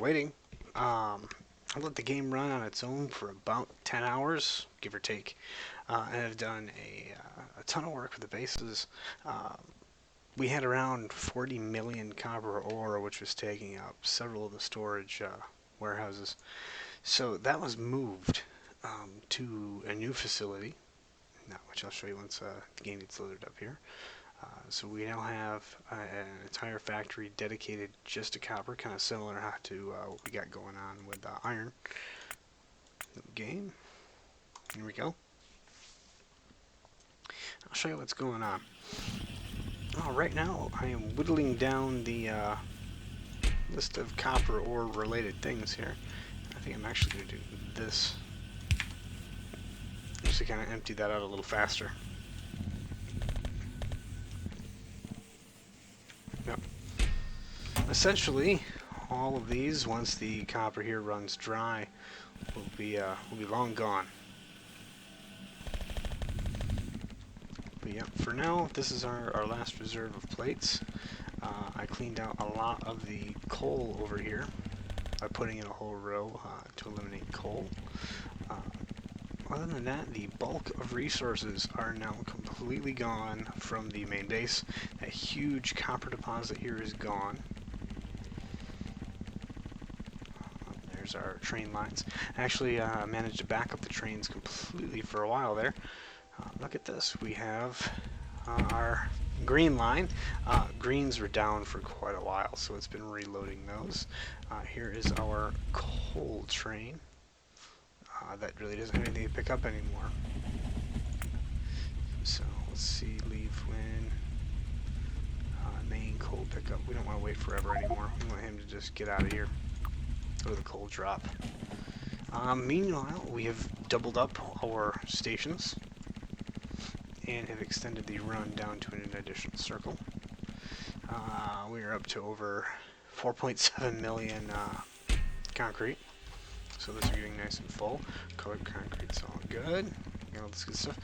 waiting. I let the game run on its own for about 10 hours, give or take, and I've done a ton of work with the bases. We had around 40 million copper ore, which was taking up several of the storage warehouses. So that was moved to a new facility, which I'll show you once the game gets loaded up here. So we now have an entire factory dedicated just to copper, kind of similar to what we got going on with iron. Game. Here we go. I'll show you what's going on. Right now I am whittling down the list of copper ore related things here. I think I'm actually going to do this just to kind of empty that out a little faster. Yep. Essentially, all of these, once the copper here runs dry, will be long gone. But yeah, for now, this is our last reserve of plates. I cleaned out a lot of the coal over here by putting in a whole row to eliminate coal. Other than that, the bulk of resources are now completely gone from the main base. That huge copper deposit here is gone. There's our train lines. Actually, I managed to back up the trains completely for a while there. Look at this. We have our green line. Greens were down for quite a while, so it's been reloading those. Here is our coal train. That really doesn't have anything to pick up anymore. So let's see, leave when main coal pickup. We don't want to wait forever anymore. We want him to just get out of here. Go to the coal drop. Meanwhile, we have doubled up our stations and have extended the run down to an additional circle. We are up to over 4.7 million concrete. So those are getting nice and full. Colored concrete's all good. Got all this good stuff.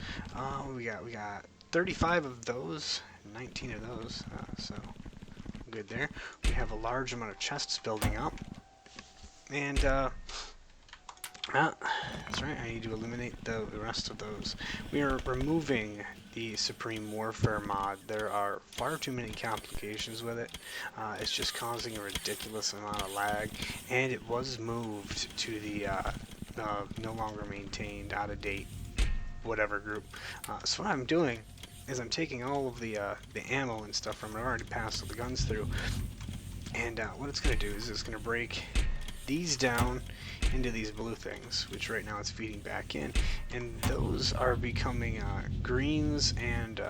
We got 35 of those, 19 of those. So good there. We have a large amount of chests building up, and that's right. I need to eliminate the rest of those. We are removing the Supreme Warfare mod. There are far too many complications with it. It's just causing a ridiculous amount of lag, and it was moved to the no longer maintained, out of date, whatever group. So what I'm doing is I'm taking all of the ammo and stuff from it. I've already passed all the guns through, and what it's going to do is it's going to break these down into these blue things, which right now it's feeding back in, and those are becoming greens and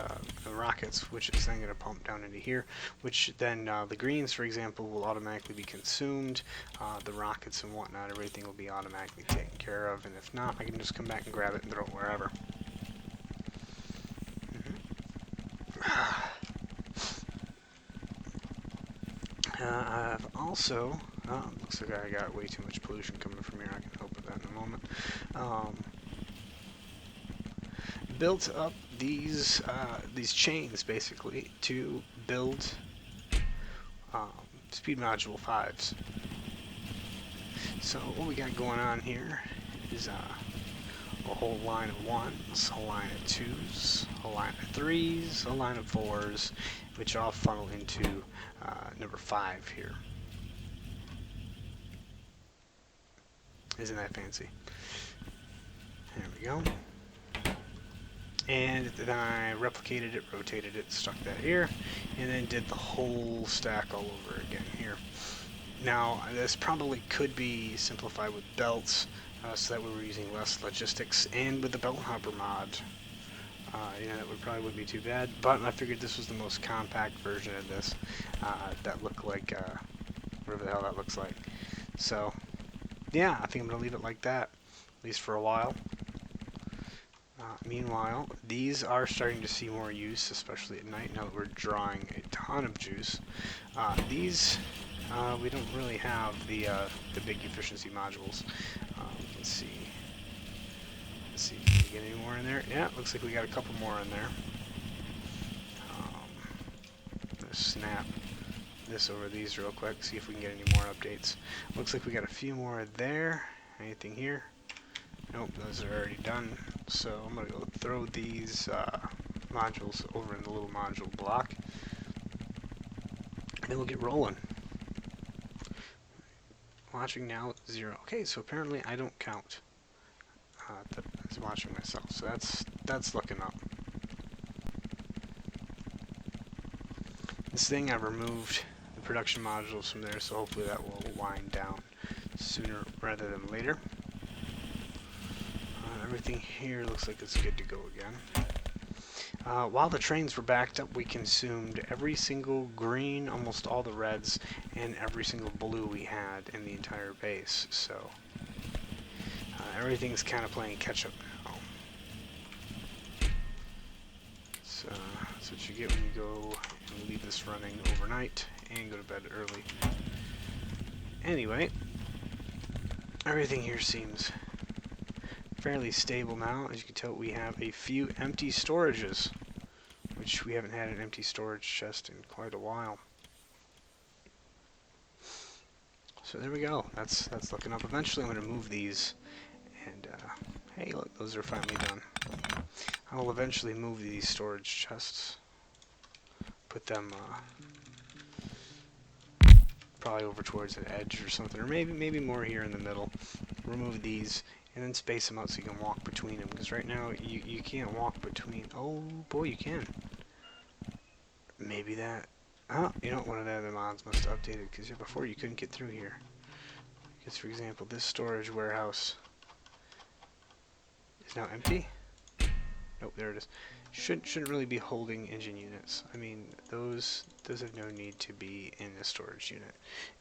rockets, which is then going to pump down into here, which then the greens, for example, will automatically be consumed. The rockets and whatnot, everything will be automatically taken care of, and if not, I can just come back and grab it and throw it wherever. I've also looks like I got way too much pollution coming from here. I can help with that in a moment. Built up these chains basically to build speed module 5s. So what we got going on here is a whole line of 1s, a line of 2s, a line of 3s, a line of 4s, which all funnel into number 5 here. Isn't that fancy? There we go. And then I replicated it, rotated it, stuck that here, and then did the whole stack all over again here. Now, this probably could be simplified with belts, so that we were using less logistics, and with the belt hopper mod. That probably wouldn't be too bad, but I figured this was the most compact version of this that looked like whatever the hell that looks like. So yeah, I think I'm going to leave it like that, at least for a while. Meanwhile, these are starting to see more use, especially at night, now that we're drawing a ton of juice. These, we don't really have the big efficiency modules. Let's see. Can we get any more in there? Yeah, looks like we got a couple more in there. Snap. this over these real quick, see if we can get any more updates. Looks like we got a few more there. Anything here? Nope, those are already done. So I'm gonna go throw these modules over in the little module block, and then we'll get rolling. Watching now, 0. Okay, so apparently I don't count as watching myself, so that's looking up. This thing, I've removed the production modules from there, so hopefully that will wind down sooner rather than later. Everything here looks like it's good to go again. While the trains were backed up, we consumed every single green, almost all the reds, and every single blue we had in the entire base. So everything's kind of playing catch up now. So that's what you get when you go and leave this running overnight and go to bed early. Anyway, everything here seems fairly stable now. As you can tell, we have a few empty storages, which we haven't had an empty storage chest in quite a while. So there we go. That's looking up. Eventually, I'm going to move these, and hey, look, those are finally done. I'll eventually move these storage chests, put them probably over towards an edge or something, or maybe more here in the middle. Remove these and then space them out so you can walk between them, because right now you can't walk between. Oh boy, you can. Maybe that. Oh, you know, one of the other mods must have updated, because before you couldn't get through here. Because for example, this storage warehouse is now empty. Nope, there it is. Shouldn't really be holding engine units. I mean, those have no need to be in a storage unit.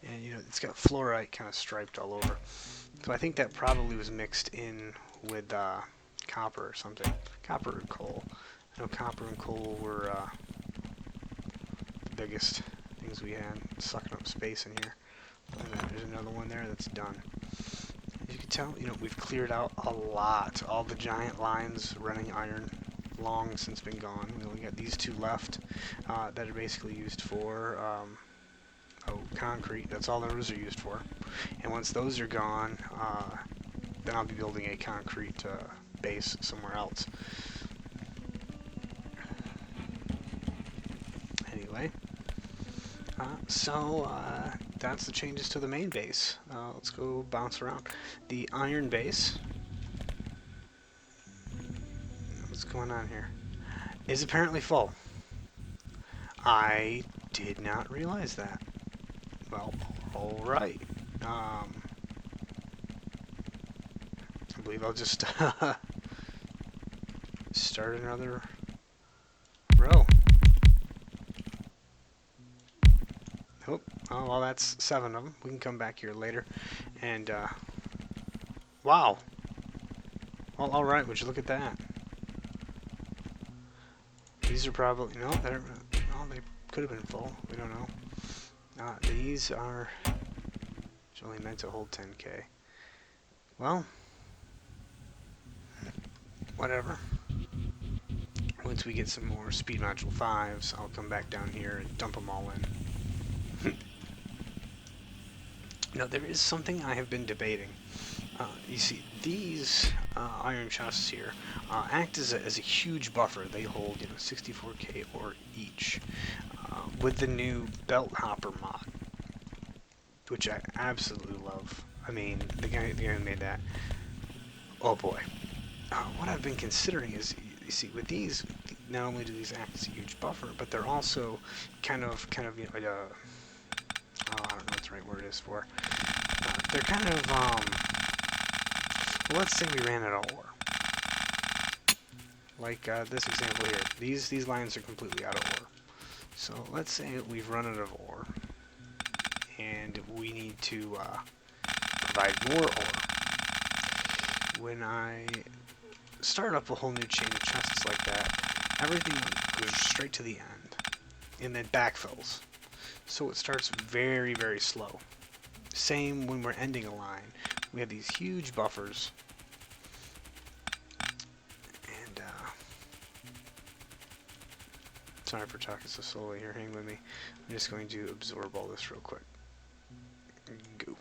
And you know, it's got fluorite kind of striped all over. So I think that probably was mixed in with copper or something. Copper and coal. I know copper and coal were the biggest things we had, sucking up space in here. And then there's another one there that's done. As you can tell, you know, we've cleared out a lot. All the giant lines running iron long since been gone. We only got these two left that are basically used for concrete. That's all those are used for. And once those are gone, then I'll be building a concrete base somewhere else. Anyway, so that's the changes to the main base. Let's go bounce around. The iron base, what's going on here, is apparently full. I did not realize that. Well, alright. I believe I'll just start another row. Oh, well, that's 7 of them. We can come back here later. And, wow. Well, alright, would you look at that? These are probably, no, they could have been full. We don't know. These are only meant to hold 10k. Well, whatever. Once we get some more speed module 5s, I'll come back down here and dump them all in. Now, there is something I have been debating. You see, these iron chests here act as a huge buffer. They hold, you know, 64k ore each. With the new belt hopper mod, which I absolutely love. I mean, the guy who made that. Oh boy. What I've been considering is, you see, with these, not only do these act as a huge buffer, but they're also kind of, you know, I don't know what the right word is for. They're kind of, well, let's say we ran out of ore. Like this example here. These lines are completely out of ore. So let's say we've run out of ore, and we need to provide more ore. When I start up a whole new chain of chests like that, everything goes straight to the end, and then backfills. So it starts very, very slow. Same when we're ending a line. We have these huge buffers. And Sorry for talking so slowly here, hang with me. I'm just going to absorb all this real quick. Go.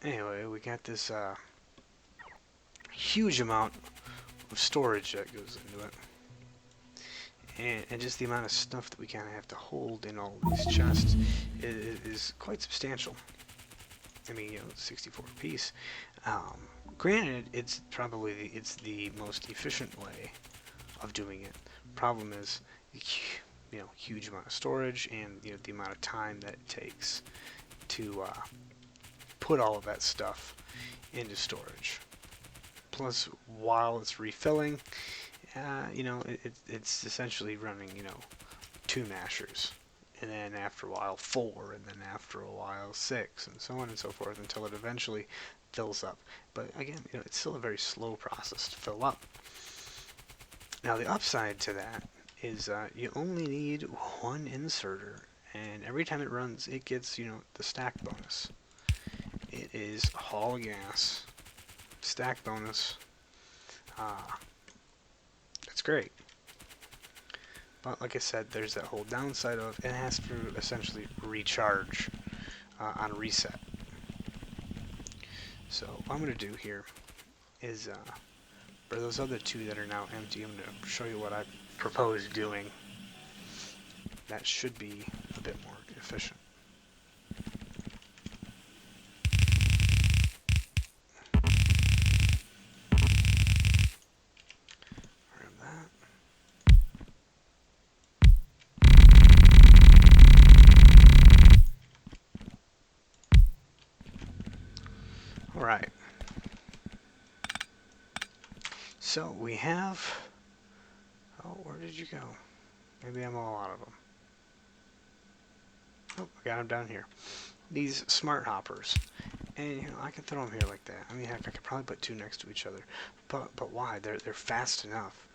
Anyway, we got this huge amount of storage that goes into it. And just the amount of stuff that we kind of have to hold in all these chests is quite substantial. I mean, you know, 64 a piece. Granted, it's probably the most efficient way of doing it. Problem is, you know, huge amount of storage and, you know, the amount of time that it takes to put all of that stuff into storage. Plus, while it's refilling, you know, it's essentially running, you know, 2 mashers, and then after a while 4, and then after a while 6, and so on and so forth until it eventually fills up. But again, you know, it's still a very slow process to fill up. Now the upside to that is you only need 1 inserter, and every time it runs, it gets, you know, the stack bonus. It is Hall of Gas, stack bonus. It's great. But like I said, there's that whole downside of it has to essentially recharge on reset. So what I'm going to do here is, for those other 2 that are now empty, I'm going to show you what I propose doing. That should be a bit more efficient. Alright, so we have, oh, where did you go? Maybe I'm all out of them. Oh, I got them down here. These smart hoppers, and you know, I can throw them here like that. I mean, heck, I could probably put 2 next to each other, but why? They're fast enough,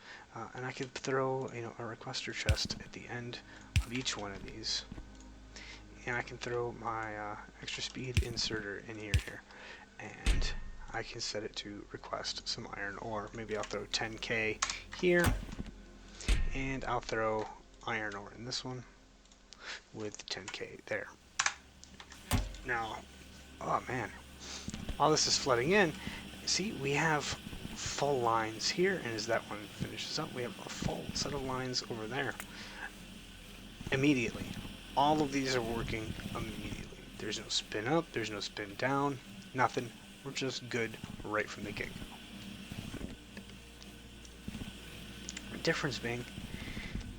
and I could throw, you know, a requester chest at the end of each one of these, and I can throw my extra speed inserter in here, and I can set it to request some iron ore. Maybe I'll throw 10k here, and I'll throw iron ore in this one with 10k there. Now, oh man, all this is flooding in. See, we have full lines here, and as that one finishes up, we have a full set of lines over there. Immediately. All of these are working immediately. There's no spin up, there's no spin down, nothing. We're just good right from the get-go. The difference being,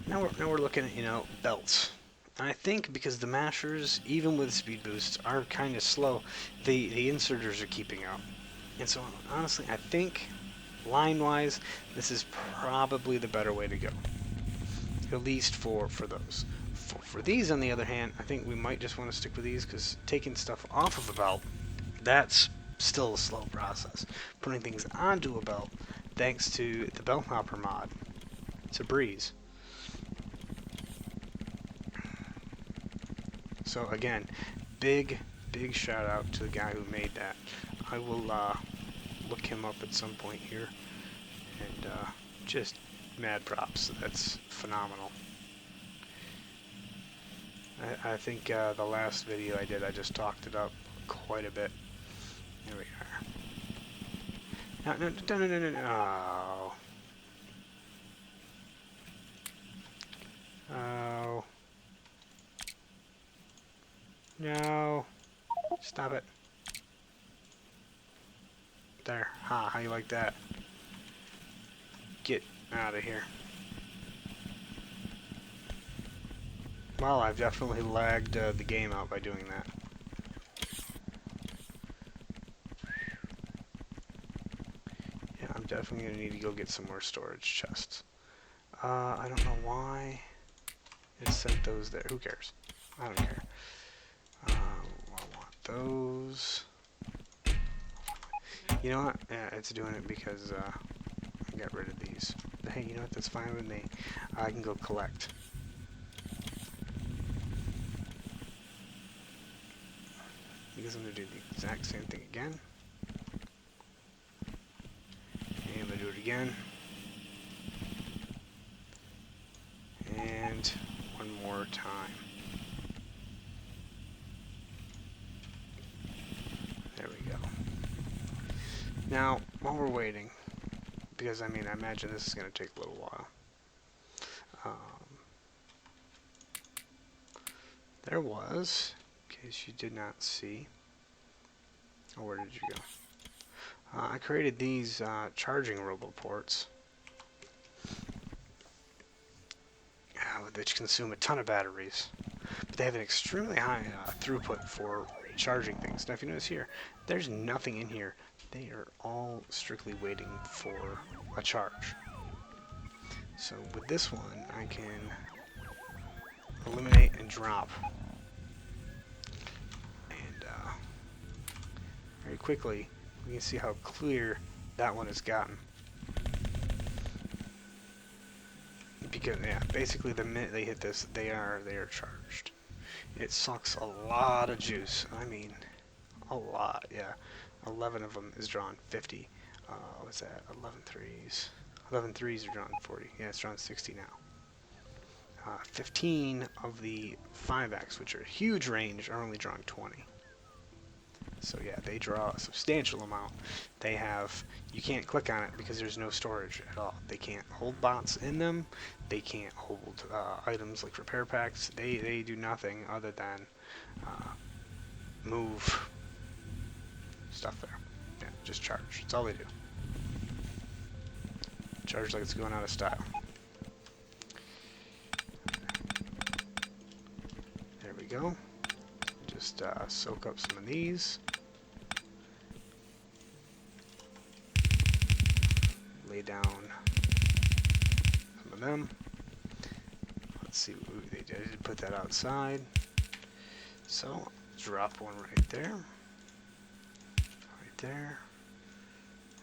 now we're looking at, you know, belts. And I think because the mashers, even with speed boosts, are kind of slow, the inserters are keeping up. And so, honestly, I think, line-wise, this is probably the better way to go. At least for those. For these, on the other hand, I think we might just want to stick with these, because taking stuff off of a belt, that's still a slow process. Putting things onto a belt, thanks to the belt hopper mod, it's a breeze. So again, big shout out to the guy who made that. I will look him up at some point here, and just mad props. That's phenomenal. I think the last video I did, I just talked it up quite a bit. Here we are. No. Oh. No. Stop it. There. Ha, how you like that? Get out of here. Well, I've definitely lagged the game out by doing that. Yeah, I'm definitely going to need to go get some more storage chests. I don't know why it sent those there. Who cares? I don't care. I want those. You know what? Yeah, it's doing it because I got rid of these. But hey, you know what? That's fine with me. I can go collect. Because I'm going to do the exact same thing again. again. And one more time. There we go. Now, while we're waiting, because I mean, I imagine this is going to take a little while. There was, in case you did not see, oh, where did you go? I created these charging roboports, which consume a ton of batteries, but they have an extremely high throughput for charging things. Now, if you notice here, there's nothing in here. They are all strictly waiting for a charge. So with this one, I can eliminate and drop. And very quickly, we can see how clear that one has gotten. Because, yeah, basically the minute they hit this, they are charged. It sucks a lot of juice. I mean, a lot, yeah. 11 of them is drawn 50. What's that? 11 threes. 11 threes are drawn 40. Yeah, it's drawn 60 now. 15 of the 5X, which are huge range, are only drawing 20. So yeah, they draw a substantial amount. They have, you can't click on it because there's no storage at all. They can't hold bots in them. They can't hold items like repair packs. They do nothing other than move stuff there. Yeah, just charge. That's all they do. Charge like it's going out of style. There we go. Just soak up some of these. Lay down some of them. Let's see, ooh, they did put that outside. So, drop one right there. Right there.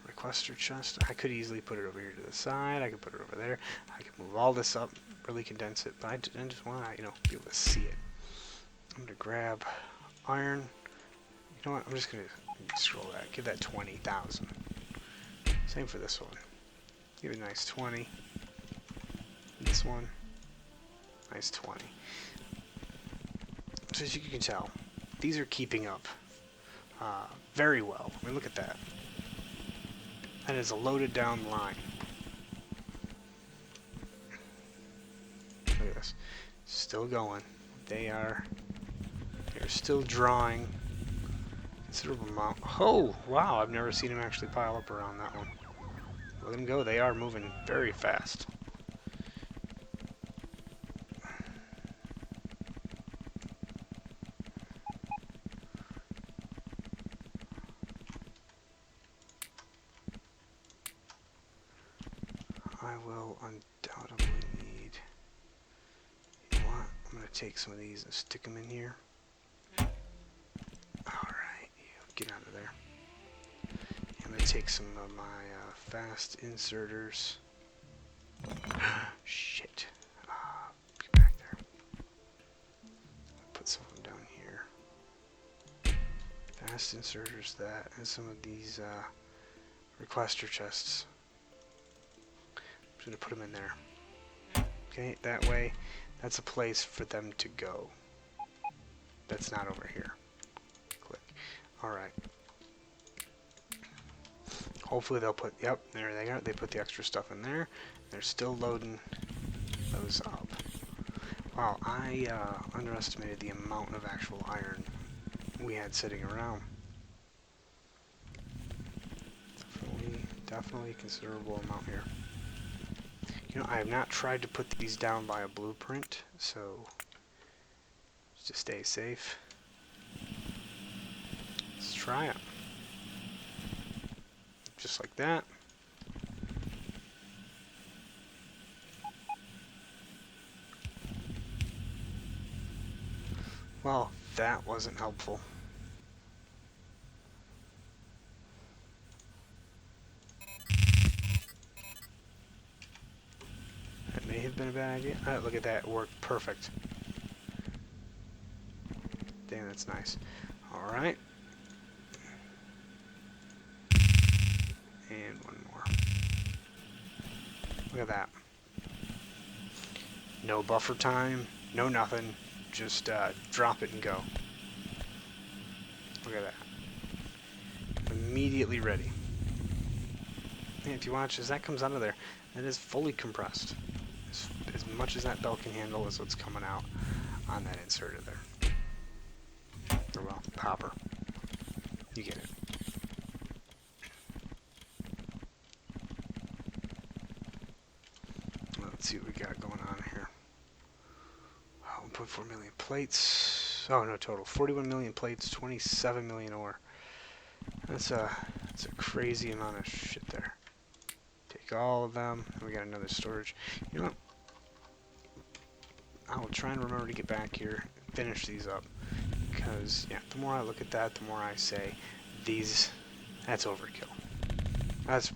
Requester chest. I could easily put it over here to the side. I could put it over there. I could move all this up, really condense it, but I just want to, be able to see it. I'm going to grab iron. You know what? I'm just going to scroll that. Give that 20,000. Same for this one. Give it a nice 20. This one, nice 20. So as you can tell, these are keeping up very well. I mean, look at that. That is a loaded down line. Look at this. Still going. They're still drawing considerable amount. Oh, wow, I've never seen them actually pile up around that one. Let them go. They are moving very fast. I will undoubtedly need... You know what? I'm going to take some of these and stick them in here. Alright, get out of there. I'm going to take some of my fast inserters. Shit. Get back there. Put some of them down here. Fast inserters, that, and some of these requester chests. I'm going to put them in there. Okay, that way, that's a place for them to go. That's not over here. Click. Alright. Hopefully they'll put, yep, there they are. They put the extra stuff in there. They're still loading those up. Wow, I underestimated the amount of actual iron we had sitting around. Definitely a considerable amount here. I have not tried to put these down by a blueprint, so just to stay safe. Let's try it. Just like that. Well, that wasn't helpful. That may have been a bad idea. Oh, look at that, it worked perfect. Damn, that's nice. Alright. And one more. Look at that. No buffer time, no nothing. Just drop it and go. Look at that. Immediately ready. And if you watch, as that comes out of there, it is fully compressed. As much as that belt can handle is what's coming out on that inserter there. Or well, popper. You get it. Let's see what we got going on here. 1.4 million plates. Oh no, total 41 million plates, 27 million ore. That's a crazy amount of shit there. Take all of them, and we got another storage. You know what? I will try and remember to get back here, finish these up, because yeah, the more I look at that, the more I say, that's overkill. That's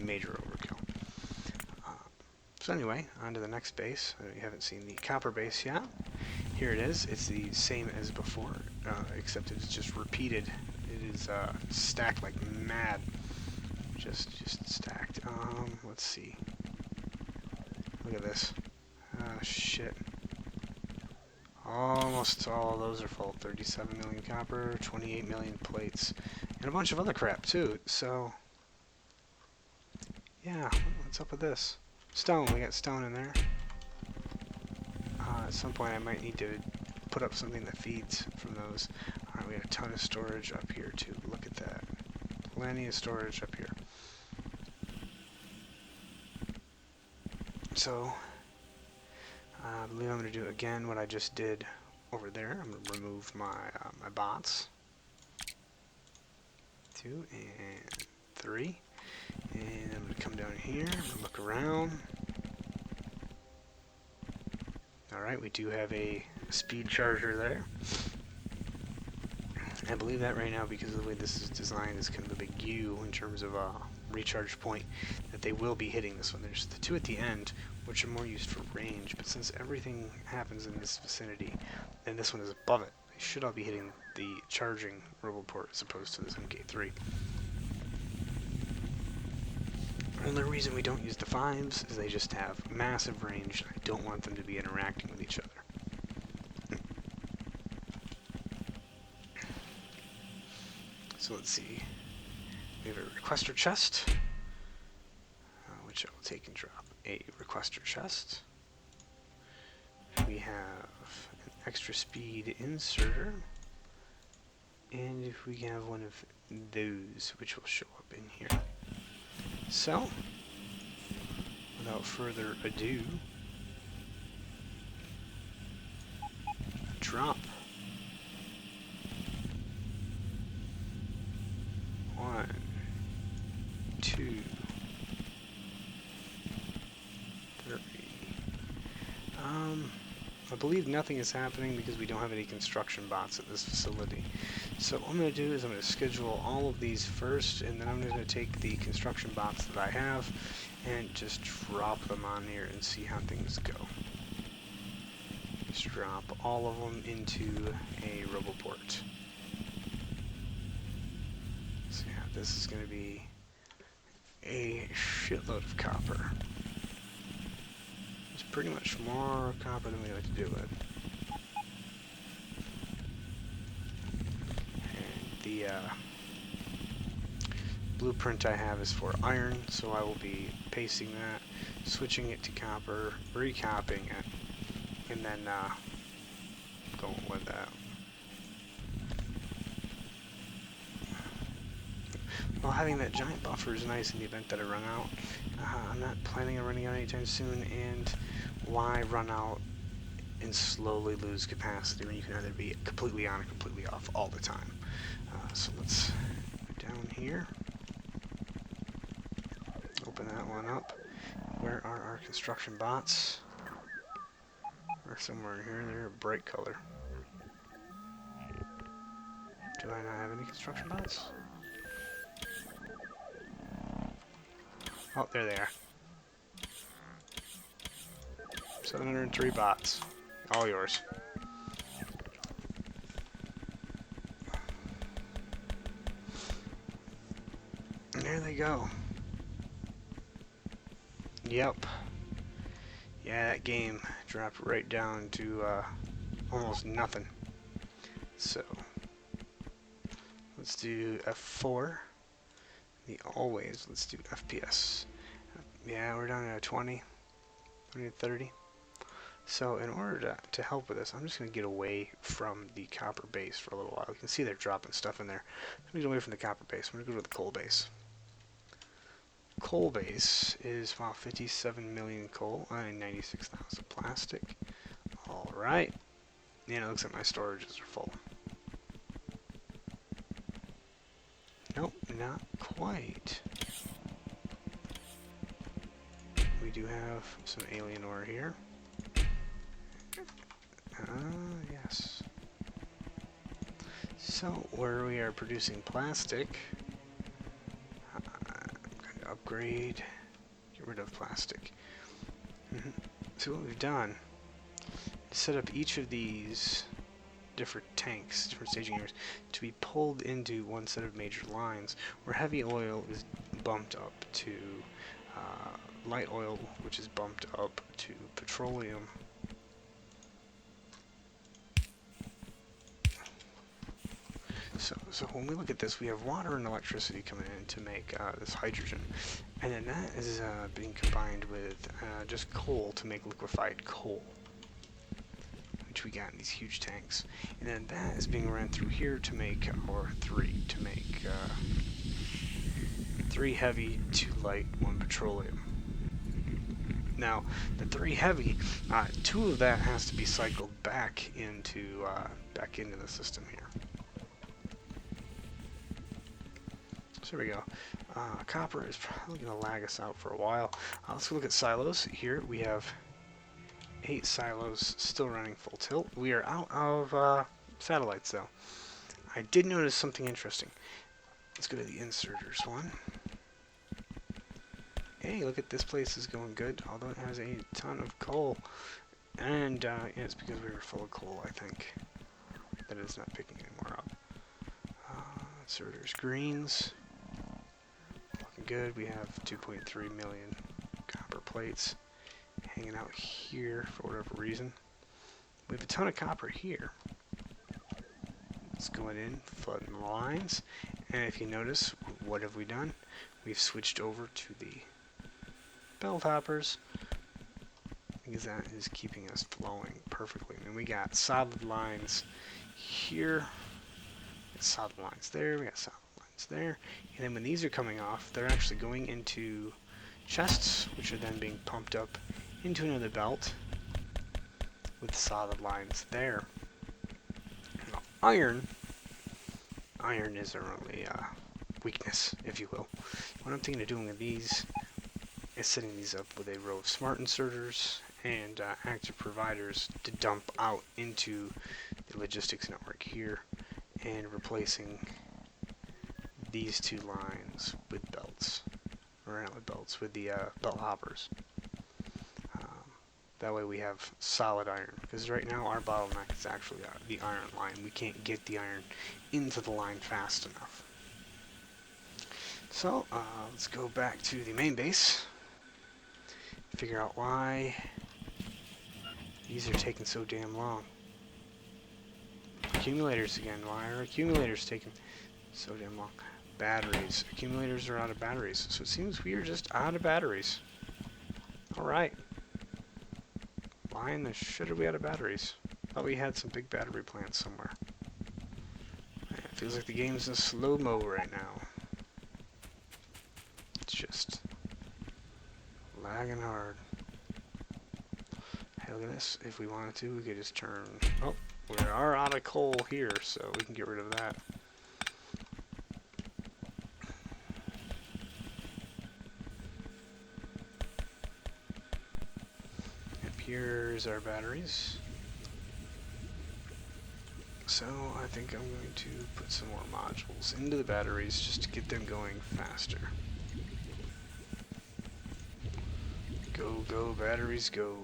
major overkill. So anyway, on to the next base. You haven't seen the copper base yet. Here it is. It's the same as before, except it's just repeated. It is stacked like mad. Just stacked. Let's see. Look at this. Oh, shit. Almost all of those are full. 37 million copper, 28 million plates, and a bunch of other crap, too. So, yeah, what's up with this? Stone. We got stone in there. At some point, I might need to put up something that feeds from those. Alright, we got a ton of storage up here, too. Look at that. Plenty of storage up here. So, I believe I'm going to do again what I just did over there. I'm going to remove my my bots. 2 and 3. And I'm going to come down here. I'm going to look around. Alright, we do have a speed charger there. I believe that right now, because of the way this is designed, is kind of a big U in terms of a recharge point, that they will be hitting this one. There's the 2 at the end, which are more used for range, but since everything happens in this vicinity, and this one is above it, they should all be hitting the charging roboport as opposed to this MK3. The only reason we don't use the 5s is they just have massive range. I don't want them to be interacting with each other. So let's see. We have a requester chest, which I will take and drop a requester chest. We have an extra speed inserter, and if we have one of those, which will show up in here. So, without further ado, drop. 1, 2, 3. I believe nothing is happening because we don't have any construction bots at this facility. So what I'm going to do is I'm going to schedule all of these first, and then I'm going to take the construction bots that I have and just drop them on here and see how things go. Just drop all of them into a roboport. So yeah, this is going to be a shitload of copper. It's pretty much more copper than we like to do with. And the blueprint I have is for iron, so I will be pasting that, switching it to copper, recopying it, and then going with that. Well, having that giant buffer is nice in the event that I run out. I'm not planning on running out anytime soon, and why run out and slowly lose capacity when you can either be completely on or completely off all the time. So let's go down here, open that one up. Where are our construction bots? They're somewhere in here. They're a bright color. Do I not have any construction bots? Oh, there they are. 703 bots. All yours. And there they go. Yep. Yeah, that game dropped right down to almost nothing. So, let's do F4. Let's do FPS. Yeah, we're down to 20, 20 to 30. So in order to help with this, I'm just going to get away from the copper base for a little while. You can see they're dropping stuff in there. I'm going to get away from the copper base. I'm going to go to the coal base. Coal base is, wow, 57 million coal and 96,000 plastic. Alright. And it looks like my storages are full. Nope, not quite. We do have some alien ore here. Yes. So, where we are producing plastic, upgrade, get rid of plastic. So what we've done is set up each of these different tanks, different staging areas, to be pulled into one set of major lines, where heavy oil is bumped up to light oil, which is bumped up to petroleum. So when we look at this, we have water and electricity coming in to make this hydrogen, and then that is being combined with just coal to make liquefied coal, which we got in these huge tanks, and then that is being ran through here to make our to make 3 heavy, 2 light, 1 petroleum. Now, the 3 heavy, 2 of that has to be cycled back into the system here. So there we go. Copper is probably going to lag us out for a while. Let's look at silos. Here we have 8 silos still running full tilt. We are out of satellites though. I did notice something interesting. Let's go to the inserters one. Hey, look at this place is going good, although it has a ton of coal. And yeah, it's because we were full of coal, I think, that it's not picking any more up. Inserters greens. Good. We have 2.3 million copper plates hanging out here for whatever reason. We have a ton of copper here. It's going in, flooding the lines. And if you notice, what have we done? We've switched over to the bell toppers, because that is keeping us flowing perfectly. I mean, we got solid lines here, solid lines there, we got solid there, and then when these are coming off, they're actually going into chests, which are then being pumped up into another belt with solid lines there. Now, iron is our only weakness, if you will. What I'm thinking of doing with these is setting these up with a row of smart inserters and active providers to dump out into the logistics network here, and replacing these 2 lines with belts, or not with belts, with the belt hoppers. That way we have solid iron, because right now our bottleneck is actually the iron line. We can't get the iron into the line fast enough. So let's go back to the main base, figure out why these are taking so damn long. Accumulators again. Why are accumulators taking so damn long? Batteries. Accumulators are out of batteries. So it seems we are just out of batteries. Alright. Why in the shit are we out of batteries? Thought we had some big battery plants somewhere. It feels like the game's in slow-mo right now. It's just lagging hard. Hey, look at this. If we wanted to, we could just turn... Oh, we are out of coal here, so we can get rid of that. Here's our batteries. So I think I'm going to put some more modules into the batteries just to get them going faster. Go, go, batteries, go.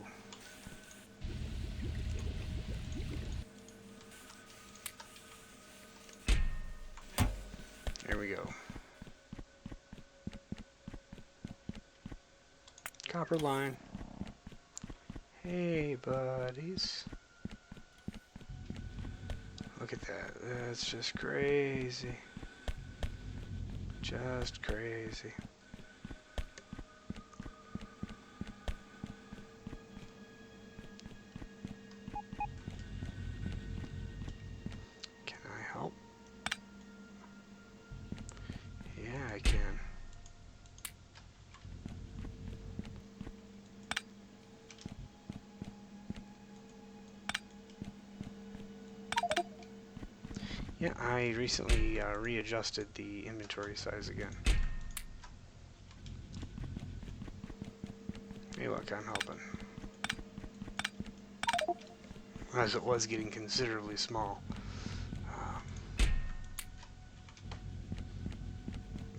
There we go. copper line. Hey, buddies. Look at that. That's just crazy. Just crazy. Can I help? Yeah, I can. Yeah, I recently readjusted the inventory size again. Hey, look, I'm helping. As it was getting considerably small.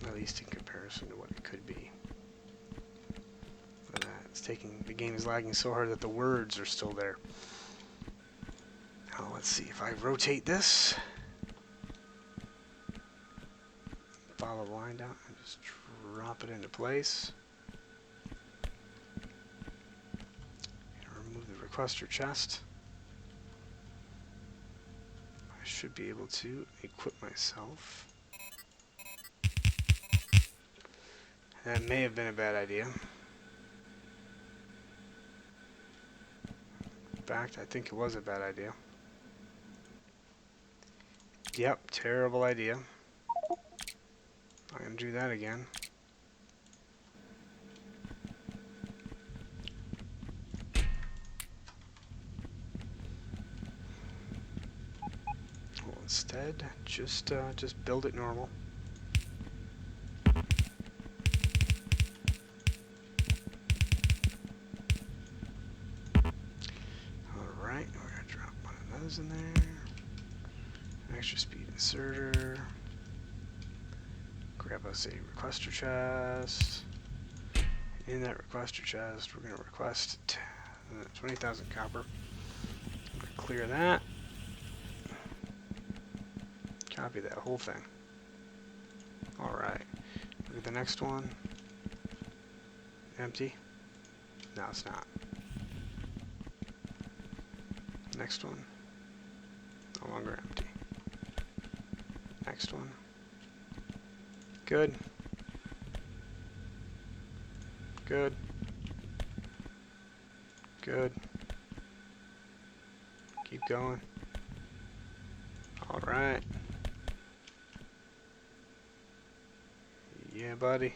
At least in comparison to what it could be. But the game is lagging so hard that the words are still there. Now, let's see, if I rotate this, follow the line down, and just drop it into place. And remove the requester chest. I should be able to equip myself. That may have been a bad idea. In fact, I think it was a bad idea. Yep, terrible idea. I'm going to do that again. Well, instead, just build it normal. Alright, we're going to drop one of those in there. Extra speed inserter. Grab us a requester chest. In that requester chest, we're going to request 20,000 copper. I'm going to clear that. Copy that whole thing. Alright. Look at the next one. Empty. No, it's not. Next one. No longer empty. Next one. Good. Good. Good. Keep going. Alright. Yeah, buddy.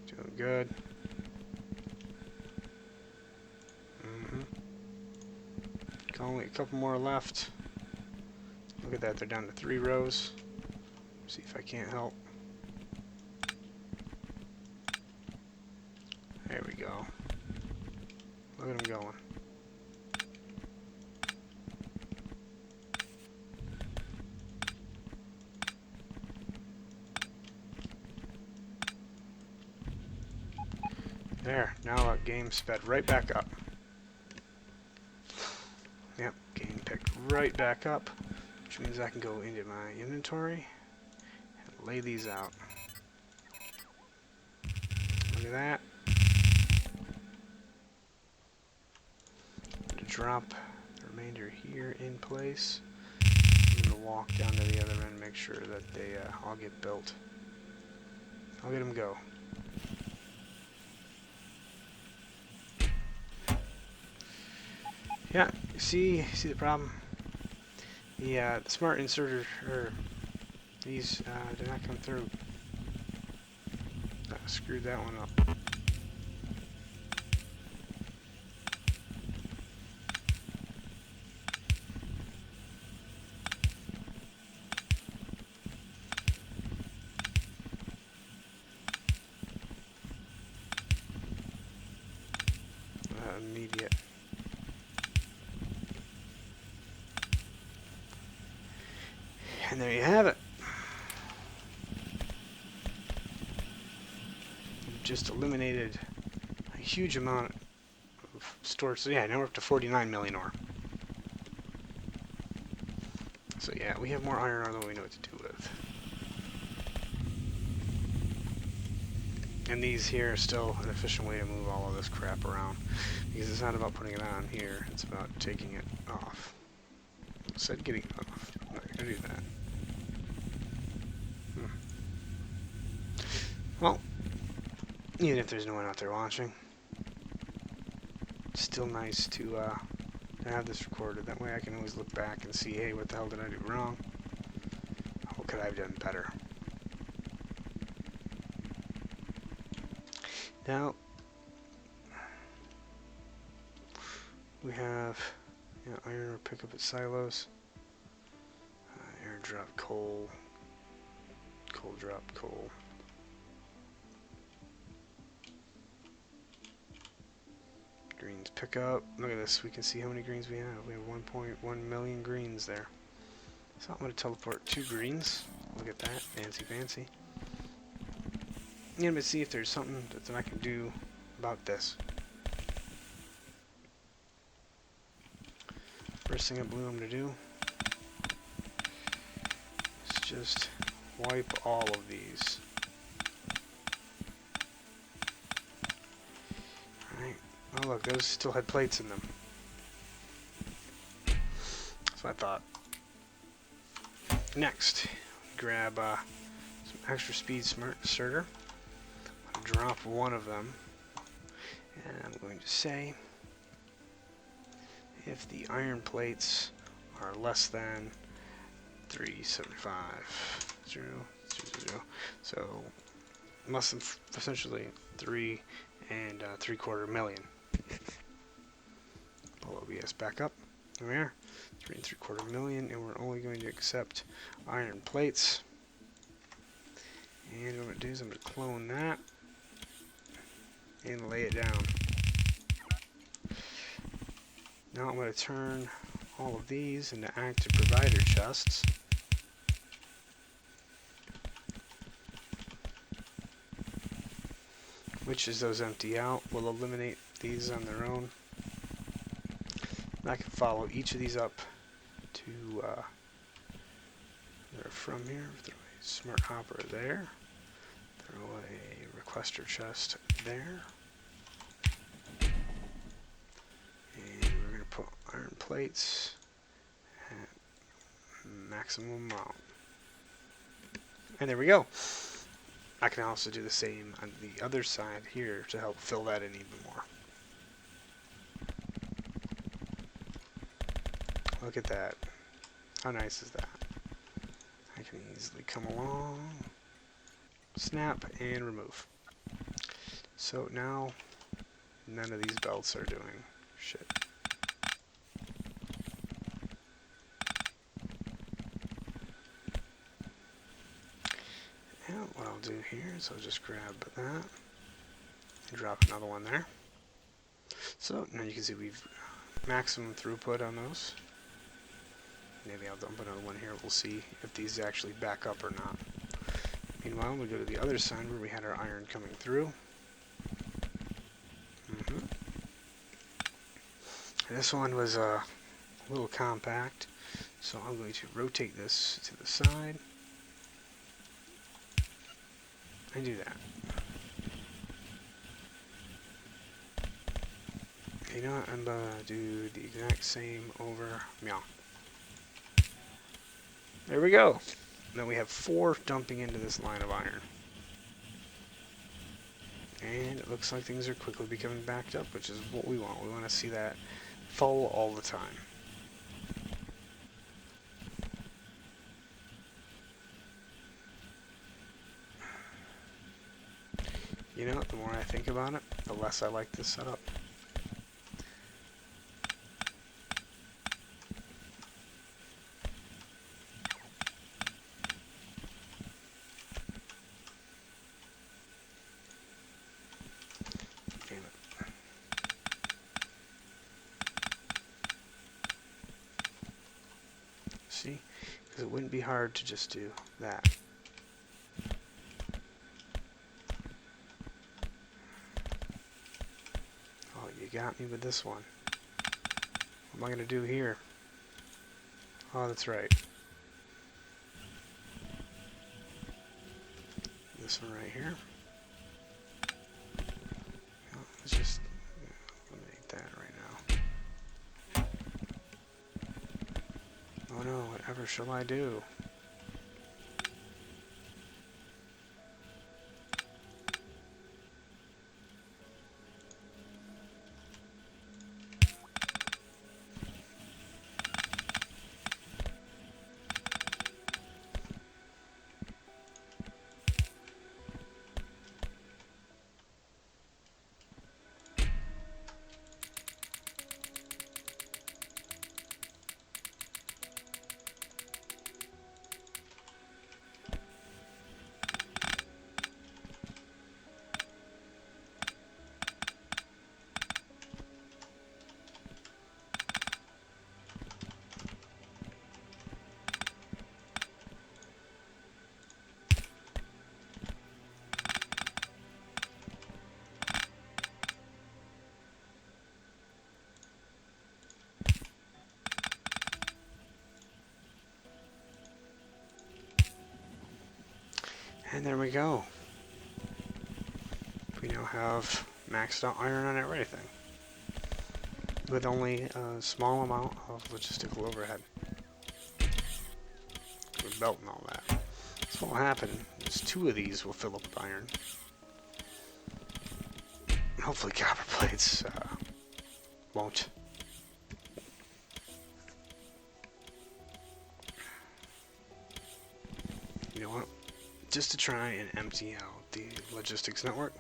Doing good. Only a couple more left. Look at that, they're down to 3 rows. See if I can't help. There we go. Look at them going. There, now that game sped right back up. Yep, game picked right back up, which means I can go into my inventory and lay these out. Look at that. I'm going to drop the remainder here in place. I'm going to walk down to the other end and make sure that they all get built. I'll get them go. Yeah, see the problem? The smart inserter, these did not come through. Screwed that one up. Immediate. And there you have it. You've just eliminated a huge amount of storage. So yeah, now we're up to 49 million ore. So yeah, we have more iron ore than we know what to do with. And these here are still an efficient way to move all of this crap around. Because it's not about putting it on here, it's about taking it off. I said getting it off. I'm not going to do that. Well, even if there's no one out there watching, it's still nice to have this recorded. That way I can always look back and see, hey, what the hell did I do wrong? What could I have done better? Now, we have iron pickup at silos, airdrop coal, coal drop coal. Greens pick up. Look at this. We can see how many greens we have. We have 1.1 million greens there. So I'm going to teleport 2 greens. Look at that. Fancy, fancy. And I'm going to see if there's something that I can do about this. First thing I blew them to do is just wipe all of these. Alright. Oh look, those still had plates in them. That's what I thought. Next, grab some extra speed starter. I'll drop one of them. And I'm going to say if the iron plates are less than 375, 0, 0, so less than essentially 3 and 3/4 million. Pull OBS back up. There we are, 3 and 3/4 million, and we're only going to accept iron plates. And what I'm going to do is I'm going to clone that and lay it down. Now I'm going to turn all of these into active provider chests. Which, as those empty out, will eliminate these on their own. And I can follow each of these up to they're from here. Throw a smart hopper there. Throw a requester chest there. And we're going to put iron plates at maximum amount. And there we go. I can also do the same on the other side here to help fill that in even more. Look at that. How nice is that? I can easily come along, snap, and remove. So now, none of these belts are doing shit. And what I'll do here is I'll just grab that and drop another one there. So now you can see we've maximum throughput on those. Maybe I'll dump another one here. We'll see if these actually back up or not. Meanwhile, we go to the other side where we had our iron coming through. This one was a little compact, so I'm going to rotate this to the side and do that. You know what? I'm going to do the exact same over meow. There we go. Now we have 4 dumping into this line of iron. And it looks like things are quickly becoming backed up, which is what we want. We want to see that full all the time. You know, the more I think about it, the less I like this setup. See? Because it wouldn't be hard to just do that. Oh, you got me with this one. What am I going to do here? Oh, that's right. This one right here. Let's just eliminate that right now. Oh no, whatever shall I do? And there we go. We now have maxed out iron on everything, with only a small amount of logistical overhead. With belt and all that. So what will happen is 2 of these will fill up with iron. Hopefully copper plates won't. You know what? Just to try and empty out the logistics network,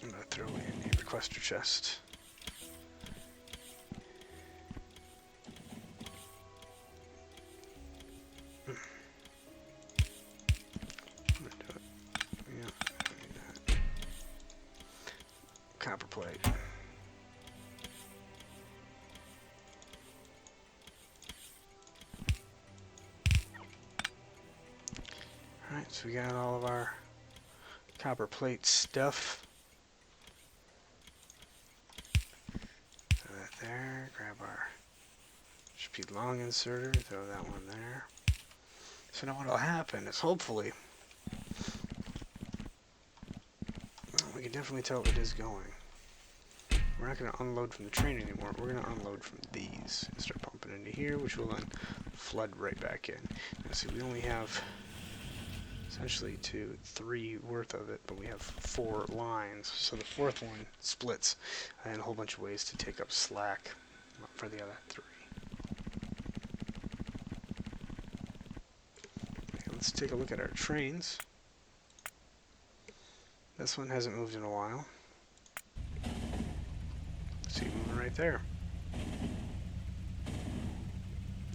I'm going to throw in a requester chest. I'm going to do it. Yeah, I need that. Copper plate. Alright, so we got all of our copper plate stuff. Throw that there, grab our HP long inserter, throw that one there. So now what'll happen is hopefully, well, we can definitely tell it is going. We're not going to unload from the train anymore, we're going to unload from these and start pumping into here, which will then flood right back in. Now see, we only have essentially 2, 3 worth of it, but we have 4 lines, so the 4th one splits in a whole bunch of ways to take up slack for the other 3. Okay, let's take a look at our trains. This one hasn't moved in a while. See, moving right there.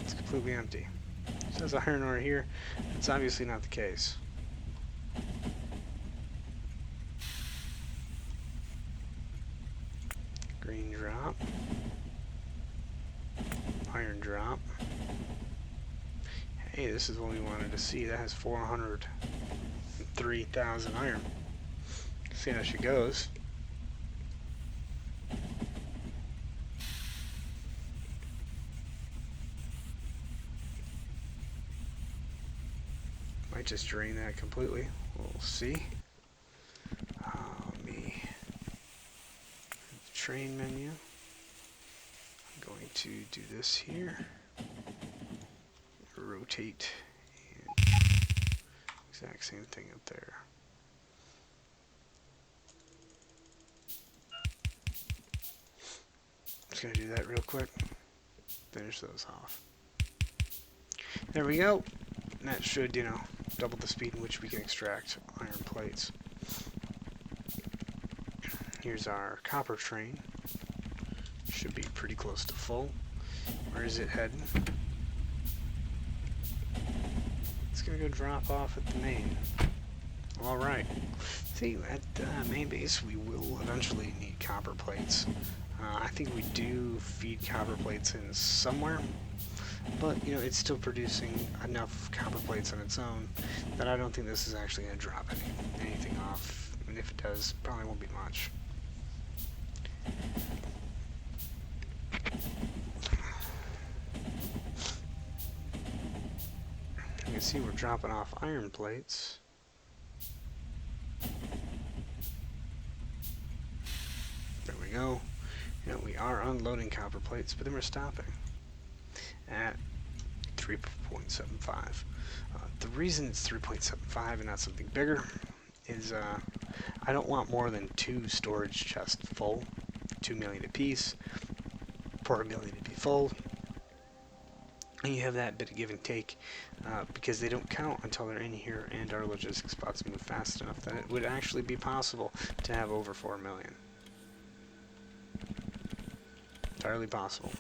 It's completely empty. It says iron ore here. That's obviously not the case. Green drop. Iron drop. Hey, this is what we wanted to see. That has 403,000 iron. See how she goes. Might just drain that completely. We'll see. Let me train menu. I'm going to do this here. Rotate. And exact same thing up there. Just gonna do that real quick. Finish those off. There we go. And that should, you know, double the speed in which we can extract iron plates. Here's our copper train. Should be pretty close to full. Where is it heading? It's gonna go drop off at the main. Alright. See, at main base we will eventually need copper plates. I think we do feed copper plates in somewhere, but you know, it's still producing enough copper plates on its own that I don't think this is actually going to drop anything off, and if it does, probably won't be much. You can see we're dropping off iron plates. unloading copper plates, but then we're stopping at 3.75. The reason it's 3.75 and not something bigger is I don't want more than 2 storage chests full, 2 million apiece, for a million to be full. And you have that bit of give and take because they don't count until they're in here, and our logistics spots move fast enough that it would actually be possible to have over 4 million. Entirely possible.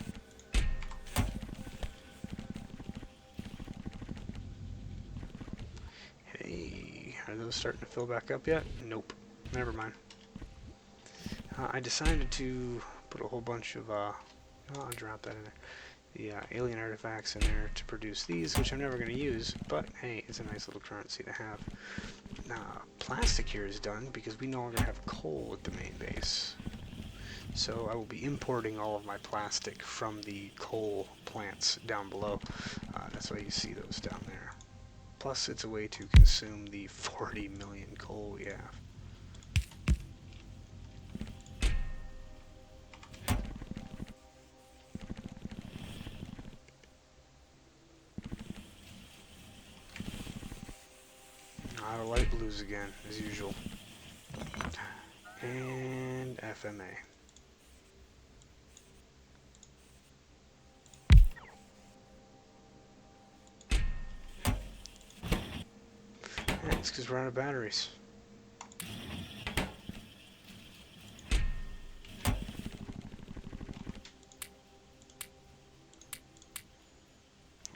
Hey, are those starting to fill back up yet? Nope. Never mind. I decided to put a whole bunch of, I'll drop that in there. The alien artifacts in there to produce these, which I'm never going to use, but hey, it's a nice little currency to have. Plastic here is done because we no longer have coal at the main base. So I will be importing all of my plastic from the coal plants down below. That's why you see those down there. Plus, it's a way to consume the 40 million coal we have. Out of light blues again, as usual. And FMA. It's because we're out of batteries.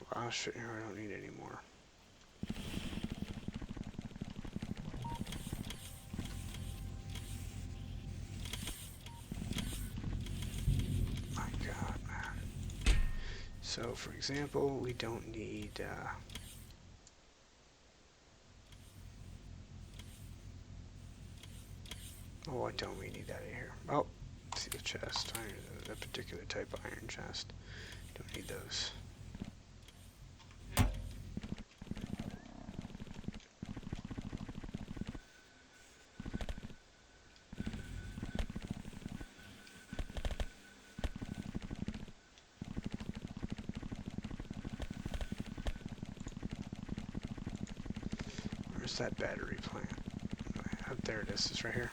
A lot of shit here I don't need anymore. My God, man. So, for example, we don't need, what don't we need out of here? Oh, see the chest. Iron, that particular type of iron chest. Don't need those. Where's that battery plant? Oh, there it is. It's right here.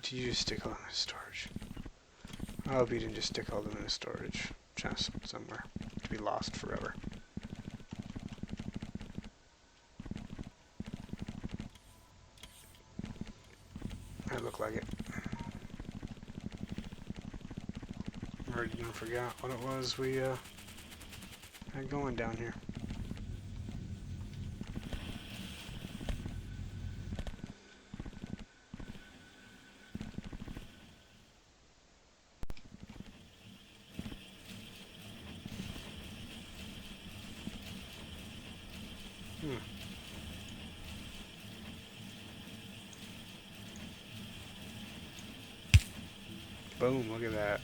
Did you just stick all them in storage? I hope you didn't just stick all them in a storage chest somewhere to be lost forever. That looked like it. I already even forgot what it was we had going down here. Boom, look at that.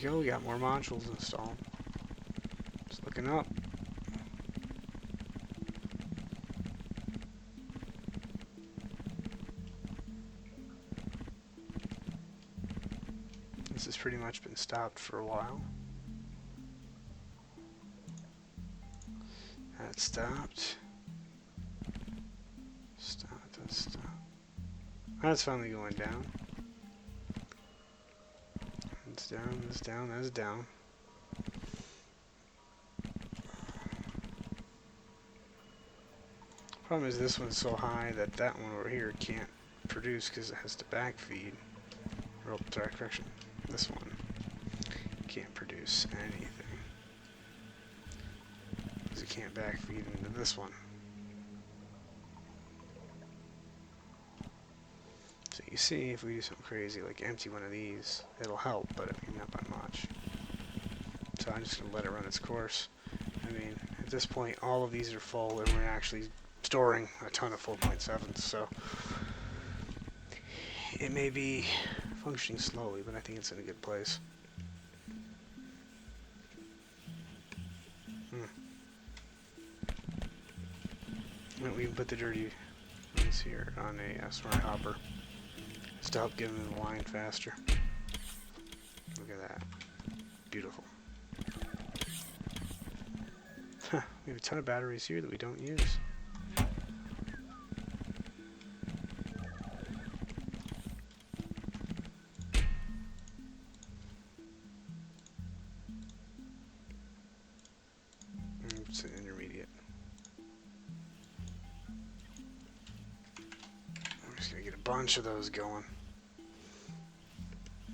go. We got more modules installed. It's looking up. This has pretty much been stopped for a while. That stopped. That stopped. That's finally going down. It's down, it's down, that's down. Problem is this one's so high that that one over here can't produce because it has to backfeed. Or, sorry, correction. This one can't produce anything because it can't backfeed into this one. So you see, if we do something crazy like empty one of these, it'll help, but I mean, not by much. So I'm just gonna let it run its course. I mean, at this point, all of these are full, and we're actually storing a ton of 4.7s, so it may be functioning slowly, but I think it's in a good place. We can put the dirty ones here on a smart hopper just to help get them in the line faster. Look at that. Beautiful. We have a ton of batteries here that we don't use. It's an intermediate. I'm just gonna get a bunch of those going.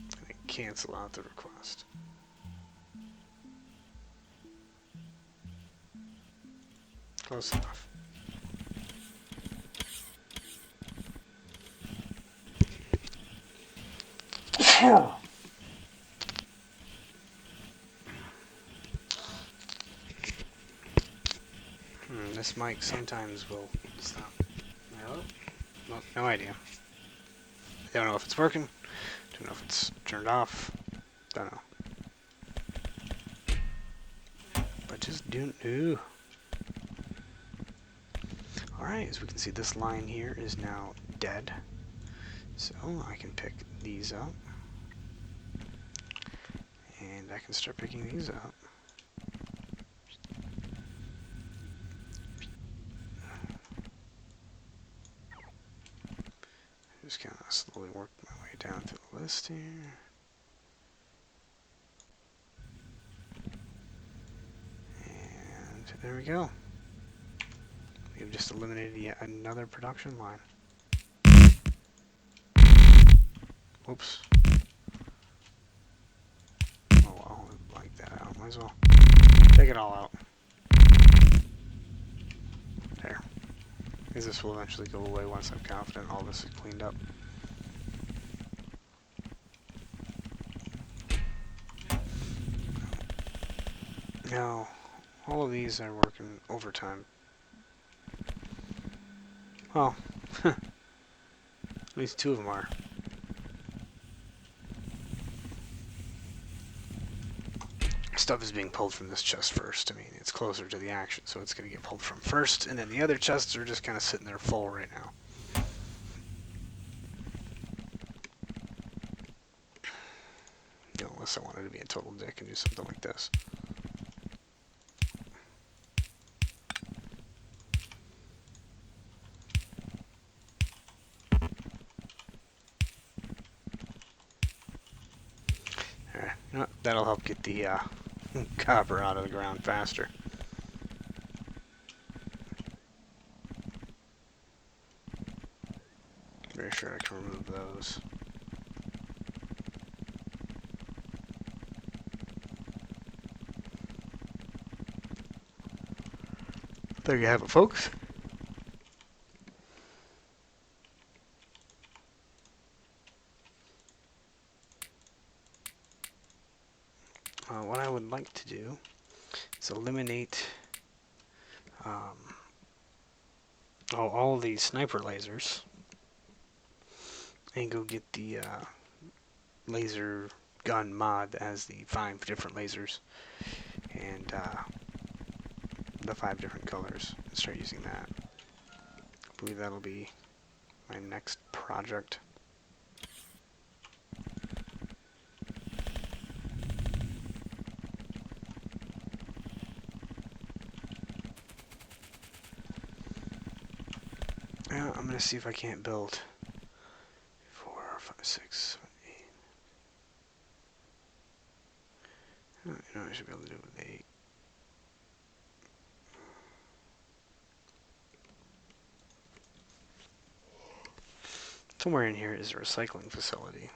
And then cancel out the request. Close enough. This mic sometimes will stop. Hello? No idea. I don't know if it's working. Don't know if it's turned off. Don't know. But just do. Alright, as we can see, this line here is now dead. So I can pick these up. And I can start picking these up. Just kind of slowly work my way down through the list here. And there we go. We've just eliminated yet another production line. Whoops. Oh well, like that out. Might as well take it all out. There. Because this will eventually go away once I'm confident all this is cleaned up. Now, all of these are working overtime. Well, at least two of them are. Stuff is being pulled from this chest first. I mean, it's closer to the action, so it's going to get pulled from first, and then the other chests are just kind of sitting there full right now. You know, unless I wanted to be a total dick and do something like this. Alright, you know, that'll help get the copper out of the ground faster. Very sure I can remove those. There you have it, folks. What I would like to do is eliminate all of these sniper lasers and go get the laser gun mod that has the 5 different lasers and the 5 different colors. Start using that. I believe that'll be my next project. I'm gonna see if I can't build 4, 5, 6, 7, 8. I should be able to do it with 8. Somewhere in here is a recycling facility.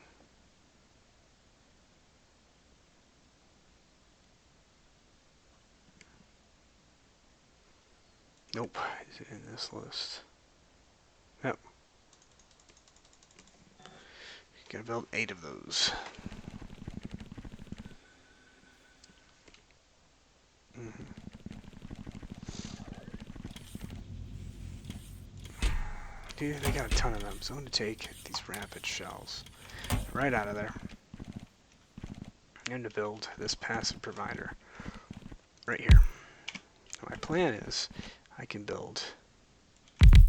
Nope. Is it in this list? Yep. Gotta build 8 of those. Dude, they got a ton of them, so I'm going to take these rapid shells right out of there. I'm going to build this passive provider right here. Now my plan is I can build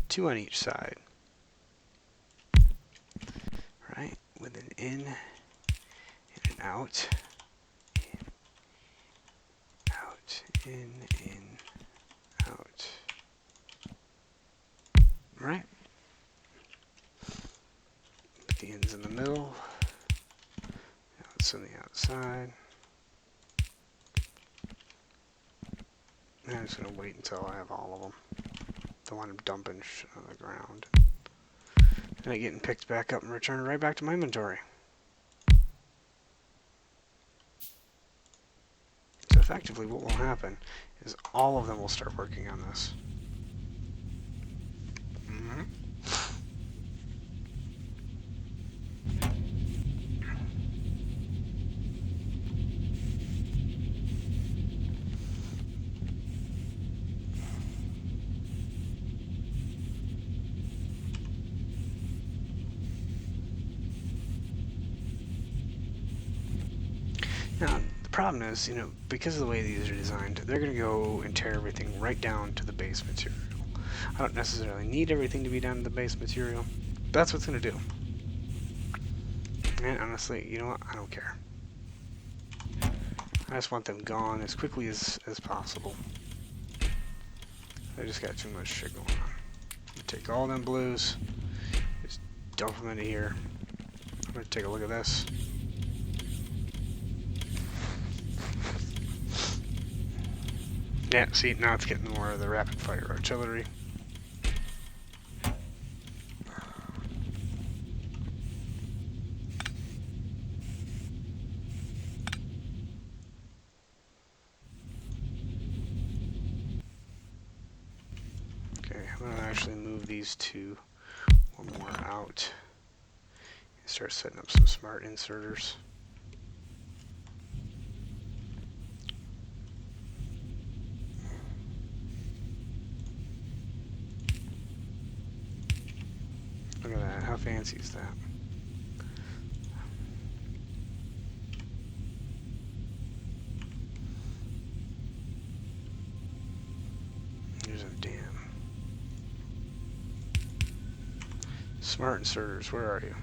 2 on each side, right, with an in and an out, in, out, right? Put the ends in the middle, outs on the outside. And I'm just going to wait until I have all of them. Don't want them dumping shit on the ground. And I getting picked back up and returned right back to my inventory. So effectively what will happen is all of them will start working on this. Now, the problem is, because of the way these are designed, they're going to go and tear everything right down to the base material. I don't necessarily need everything to be down to the base material, but that's what's going to do. And honestly, you know what? I don't care. I just want them gone as quickly as possible. I just got too much shit going on. Take all them blues, just dump them into here. I'm going to take a look at this. Yeah, see, now it's getting more of the rapid fire artillery. Okay, I'm going to actually move these two one more out and start setting up some smart inserters. Look at that, how fancy is that? There's a dam. Smart inserters, where are you?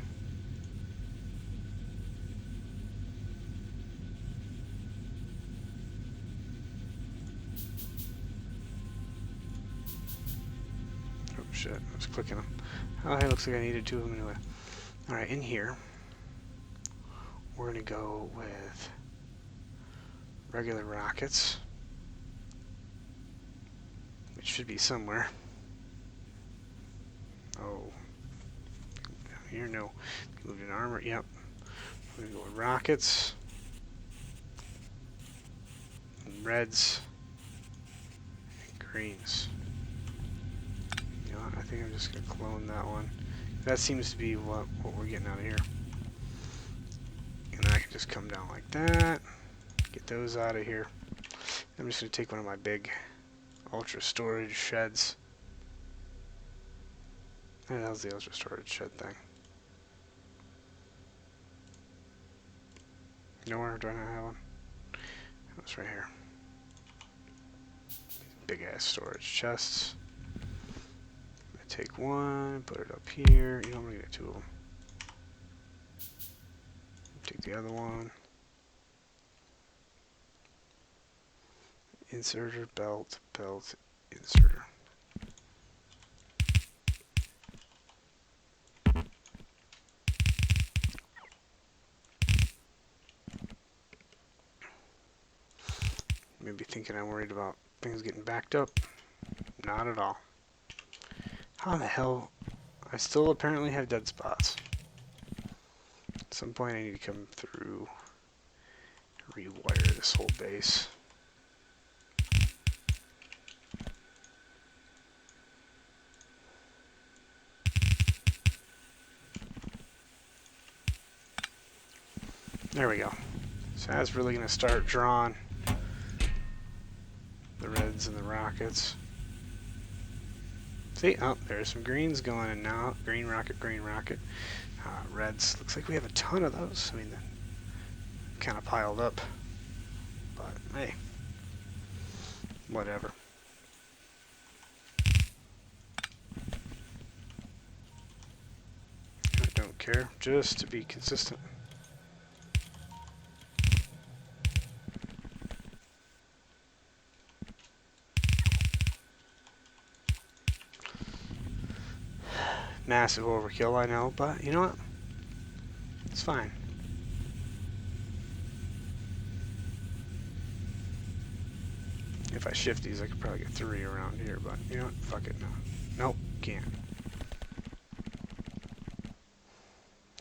Oh shit, I was clicking them. Oh, hey, looks like I needed 2 of them anyway. Alright, in here, we're going to go with regular rockets, which should be somewhere. Oh, down here, no. Moved in armor, yep. We're going to go with rockets, and reds, and greens. You know what, I think I'm just going to clone that one. That seems to be what we're getting out of here. And then I can just come down like that, get those out of here. I'm just going to take one of my big ultra storage sheds. And that was the ultra storage shed thing. Nowhere? Do I not have one? Oh, it's right here. Big ass storage chests. I take one, put it up here. You know, I'm gonna get two of them. Take the other one. Inserter, belt, belt, inserter. Maybe thinking I'm worried about things getting backed up. Not at all. How the hell? I still apparently have dead spots. At some point I need to come through, rewire this whole base. There we go. So that's really going to start drawing the reds and the rockets. See, oh, there's some greens going in now. Green rocket, green rocket. Reds, looks like we have a ton of those. I mean, kind of piled up. But, hey, whatever. I don't care, just to be consistent. Massive overkill, I know, but you know what? It's fine. If I shift these, I could probably get 3 around here, but you know what? Fuck it, no. Nope, can't.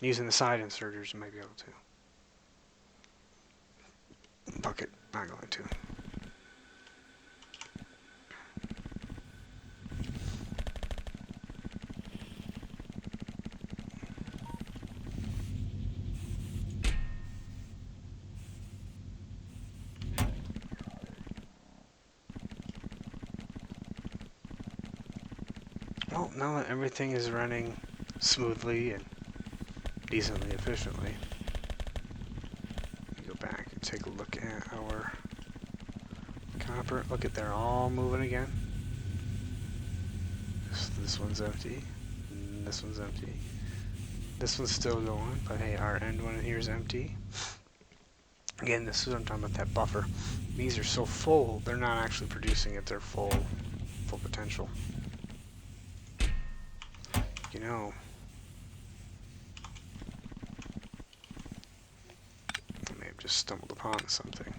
Using the side inserters, you might be able to. Fuck it, not going to. Well, now that everything is running smoothly and decently efficiently, let me go back and take a look at our copper. Look at, they're all moving again. This one's empty. This one's empty. This one's still going, but hey, our end one in here is empty. Again, this is what I'm talking about, that buffer. These are so full, they're not actually producing at their full potential. You know, I may have just stumbled upon something.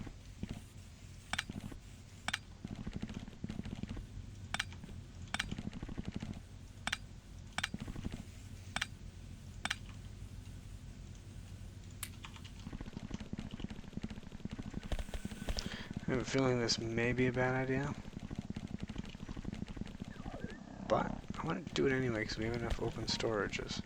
I have a feeling this may be a bad idea, but I want to do it anyway because we have enough open storages.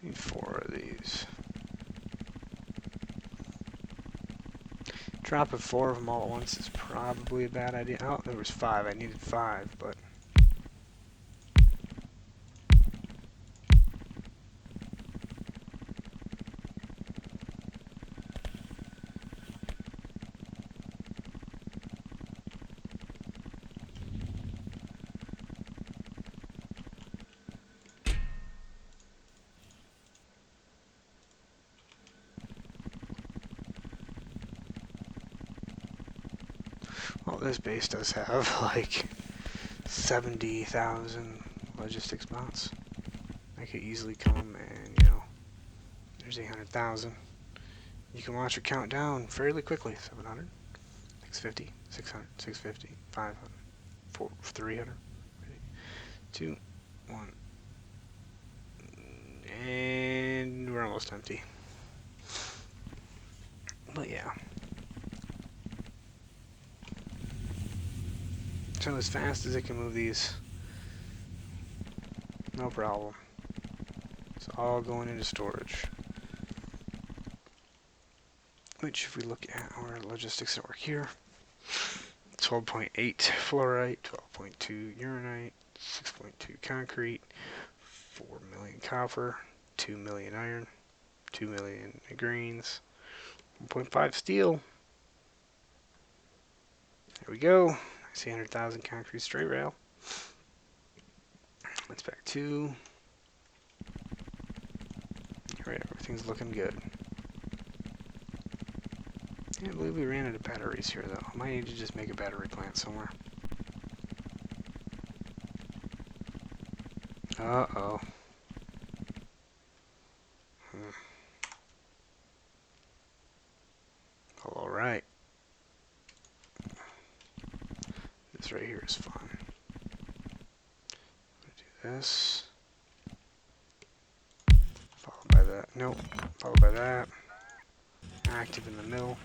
Need 4 of these. Dropping 4 of them all at once is probably a bad idea. Oh, there was 5. I needed 5, but... well, this base does have like 70,000 logistics bots. I could easily come and, you know, there's 800,000. You can watch it count down fairly quickly. 700, 650, 600, 650, 500, 400, 300, 2, 1. And we're almost empty. But yeah. So as fast as it can move these, no problem. It's all going into storage. Which, if we look at our logistics network here, 12.8 fluorite, 12.2 uranite, 6.2 concrete, 4 million copper, 2 million iron, 2 million greens, 1.5 steel. There we go. I see 100,000 concrete straight rail. That's back 2. Alright, everything's looking good. I believe we ran out of batteries here, though. I might need to just make a battery plant somewhere. Uh-oh. Alright. This right here is fun. Do this. Followed by that. Nope. Followed by that. Active in the middle.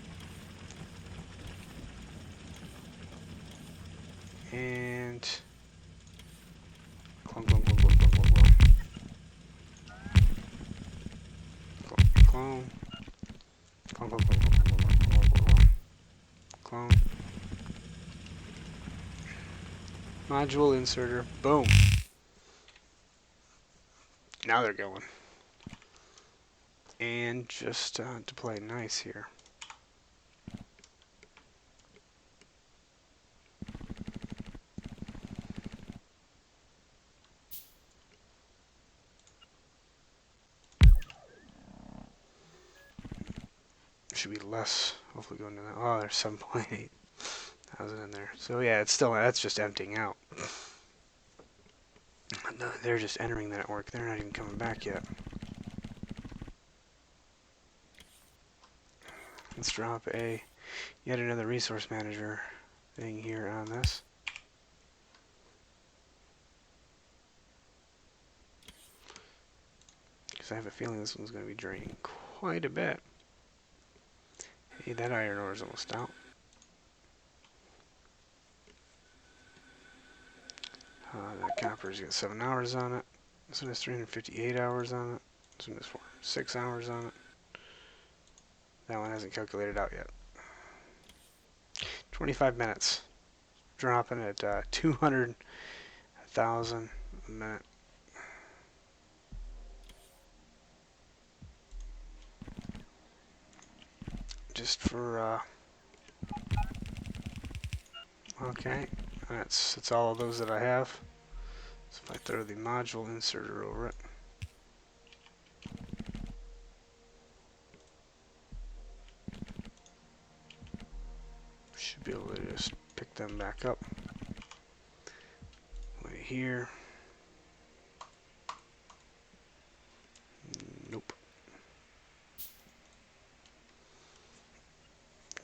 And clone, clone, clone, clone, clone, clone, clone. Clone. Clone, clone, clone, clone, clone, clone, clone, clone. Module inserter. Boom. Now they're going. And just to play nice here. Should be less. Hopefully going to that. Oh, there's 7.8 thousand in there. So yeah, it's still, that's just emptying out. No, they're just entering that network. They're not even coming back yet. Let's drop yet another resource manager thing here on this. Because I have a feeling this one's going to be draining quite a bit. Hey, that iron ore is almost out. That copper's got 7 hours on it. This one has 358 hours on it. This one has 6 hours on it. That one hasn't calculated out yet. 25 minutes. Dropping at 200,000 a minute. Just for okay, that's all of those that I have. So if I throw the module inserter over it, should be able to just pick them back up. Right here. Nope.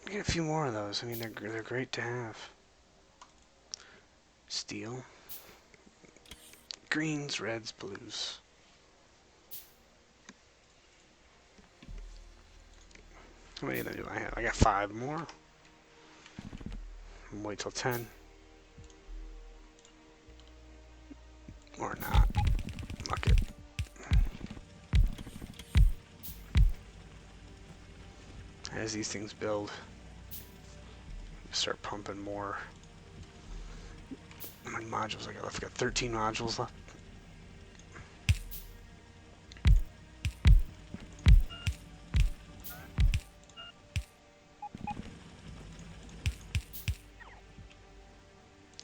Get a few more of those. I mean, they're great to have. Steel. Greens, reds, blues. How many of them do I have? I got 5 more. Wait till 10. Or not. Fuck it. As these things build, start pumping more. How many modules I got left? I got 13 modules left.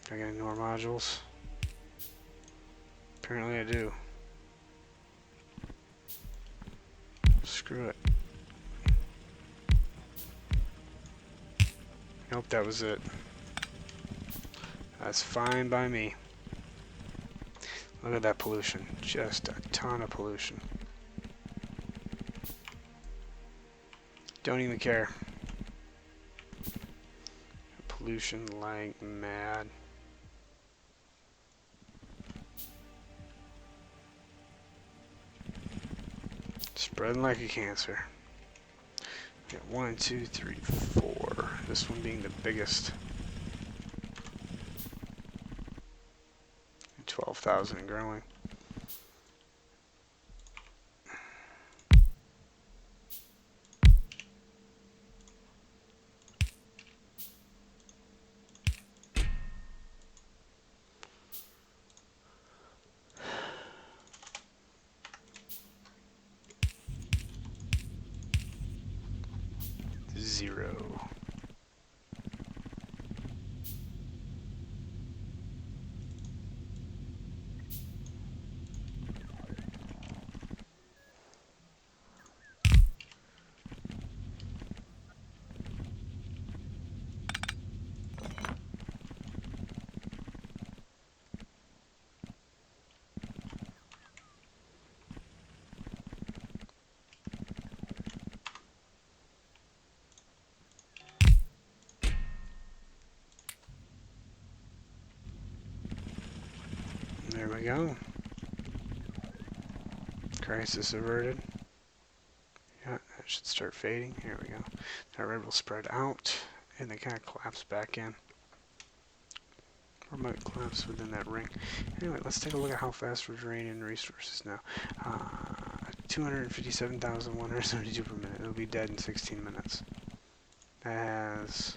Do I get any more modules? Apparently I do. Screw it. Nope, that was it. That's fine by me. Look at that pollution. Just a ton of pollution. Don't even care. Pollution like mad. Spreading like a cancer. Got 1, 2, 3, 4. This one being the biggest. 12,000 and growing. 0. There we go. Crisis averted. Yeah, that should start fading. Here we go. That red will spread out and then kind of collapse back in. Or might collapse within that ring. Anyway, let's take a look at how fast we're draining resources now. 257,172 per minute. It'll be dead in 16 minutes. That has,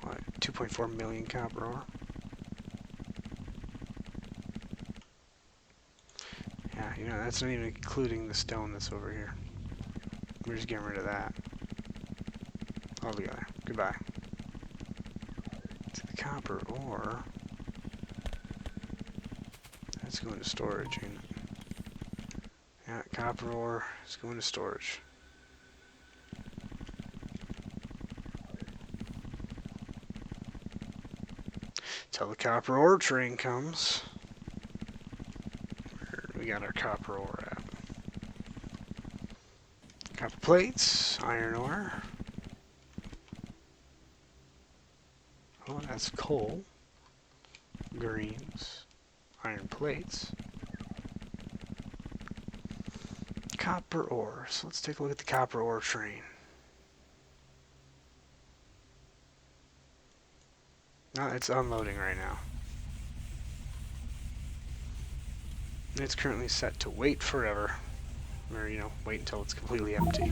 what, 2.4 million copper ore. Yeah, you know, that's not even including the stone that's over here. We're just getting rid of that altogether. Goodbye. To the copper ore. That's going to storage, ain't it? Yeah, copper ore is going to storage. Till the copper ore train comes. We got our copper ore at. Copper plates, iron ore. Oh, that's coal. Greens, iron plates. Copper ore. So let's take a look at the copper ore train. No, it's unloading right now. It's currently set to wait forever. Or, you know, wait until it's completely empty.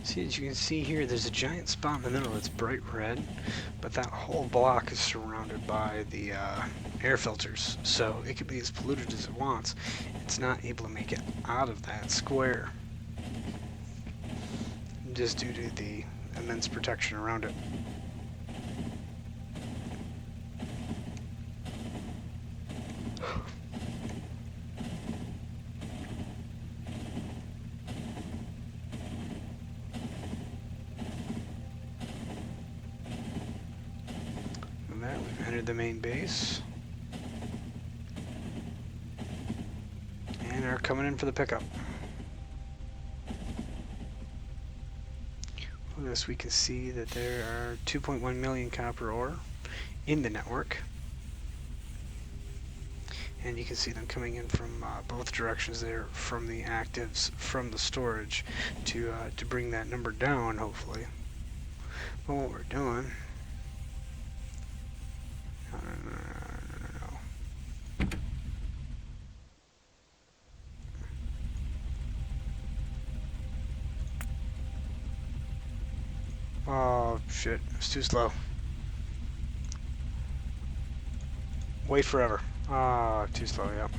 See, as you can see here, there's a giant spot in the middle that's bright red, but that whole block is surrounded by the air filters, so it can be as polluted as it wants. It's not able to make it out of that square, just due to the immense protection around it. We've entered the main base and are coming in for the pickup. With this, we can see that there are 2.1 million copper ore in the network, and you can see them coming in from both directions there, from the actives, from the storage, to bring that number down, hopefully. But what we're doing. Oh shit, it's too slow. Wait forever. Ah, too slow, yep.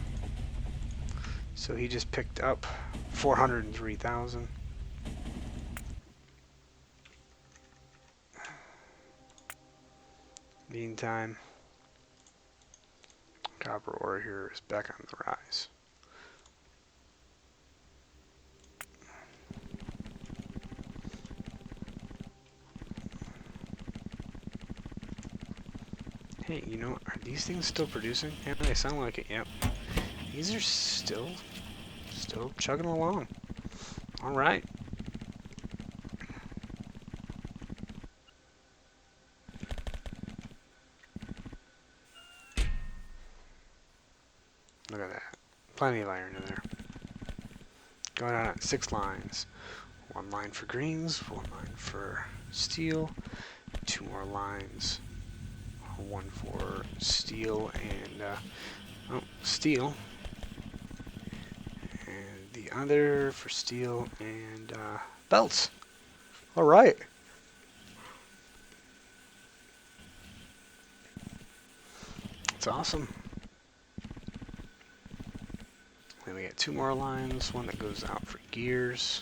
So he just picked up 403,000. Meantime, copper ore here is back on the rise. Hey, you know, are these things still producing? Yeah, they sound like it, yep. These are still chugging along. Alright. Look at that. Plenty of iron in there. Going on 6 lines. 1 line for greens, 1 line for steel, 2 more lines one for steel and steel, and the other for steel and belts. All right. It's awesome. Then we got two more lines, one that goes out for gears,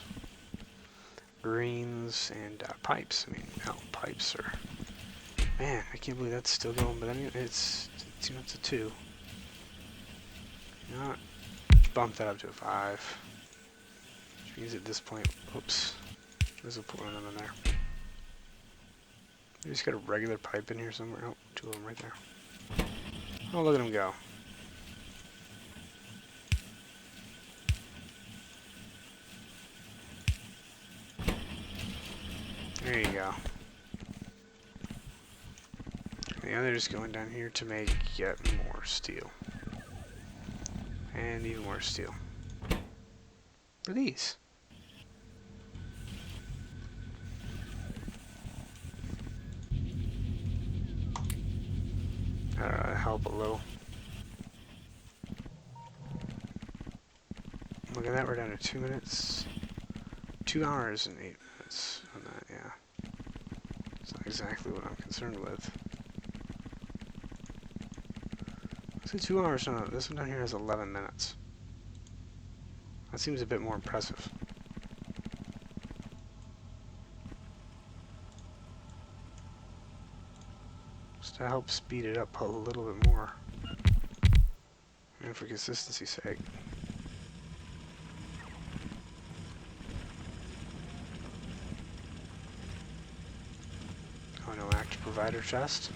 greens, and pipes. I mean, pipes are... Man, I can't believe that's still going, but I mean, it's a 2. You know what? Bump that up to a 5. Which means at this point, oops, there's a put one in there. We just got a regular pipe in here somewhere. Oh, 2 of them right there. Oh, look at them go. There you go. The other's going down here to make yet more steel. And even more steel. For these. Help a little. Look at that, we're down to 2 minutes. 2 hours and 8 minutes on that, yeah. It's not exactly what I'm concerned with. Let's say 2 hours, no, this one down here has 11 minutes. That seems a bit more impressive. Just to help speed it up a little bit more. And for consistency's sake. Oh, no active provider chest.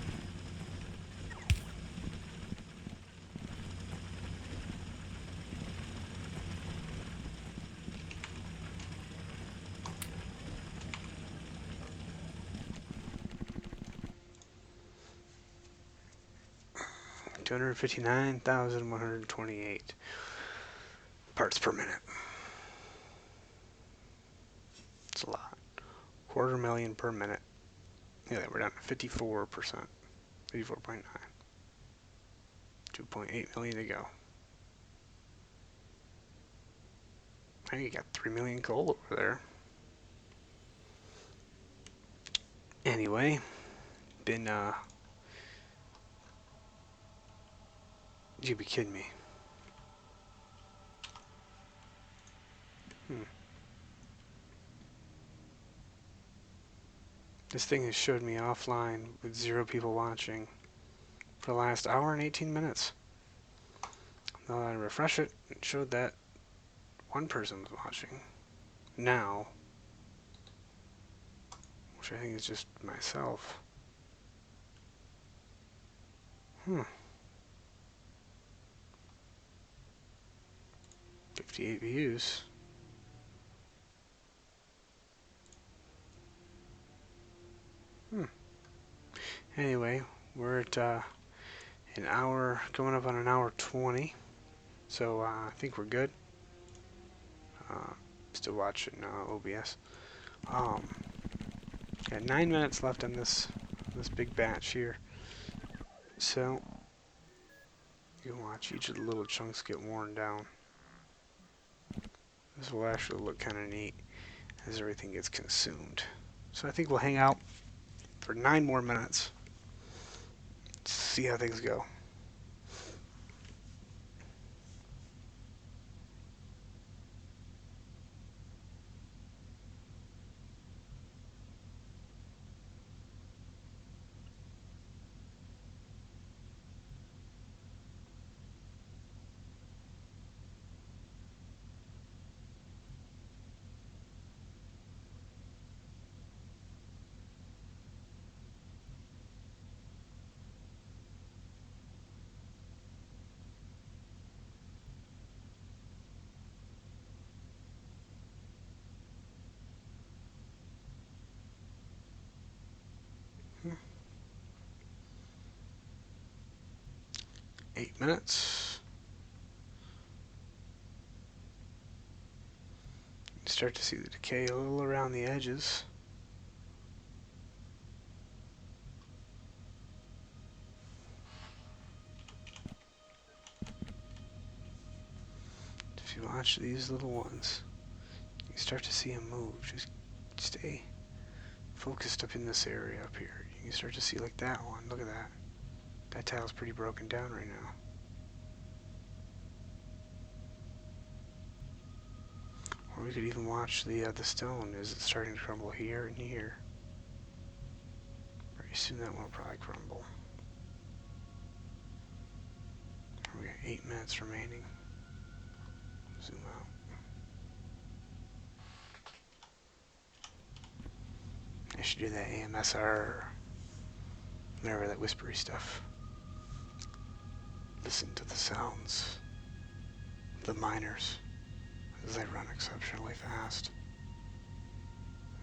$259,128 parts per minute. It's a lot. 250,000 per minute. Yeah, we're down to 54%. 54.9. 2.8 million to go. Now you got 3 million coal over there. Anyway, been you'd be kidding me. This thing has showed me offline with 0 people watching for the last hour and 18 minutes. Now I refresh it, it showed that 1 person was watching. Now, which I think is just myself. 58 views. Anyway, we're at an hour, going up on an hour 20. So I think we're good. Still watching OBS. Got 9 minutes left on this big batch here. So you can watch each of the little chunks get worn down. This will actually look kind of neat as everything gets consumed. So I think we'll hang out for 9 more minutes. See how things go. Hmm. 8 minutes. You start to see the decay a little around the edges. watch these little ones. You start to see them move. Just stay focused up in this area up here. You can start to see like that one. Look at that. That tile's pretty broken down right now. Or we could even watch the stone. Is it starting to crumble here and here? Very soon that one will probably crumble. We got 8 minutes remaining. Zoom out. I should do that AMSR. Remember that whispery stuff. Listen to the sounds. The miners. As they run exceptionally fast.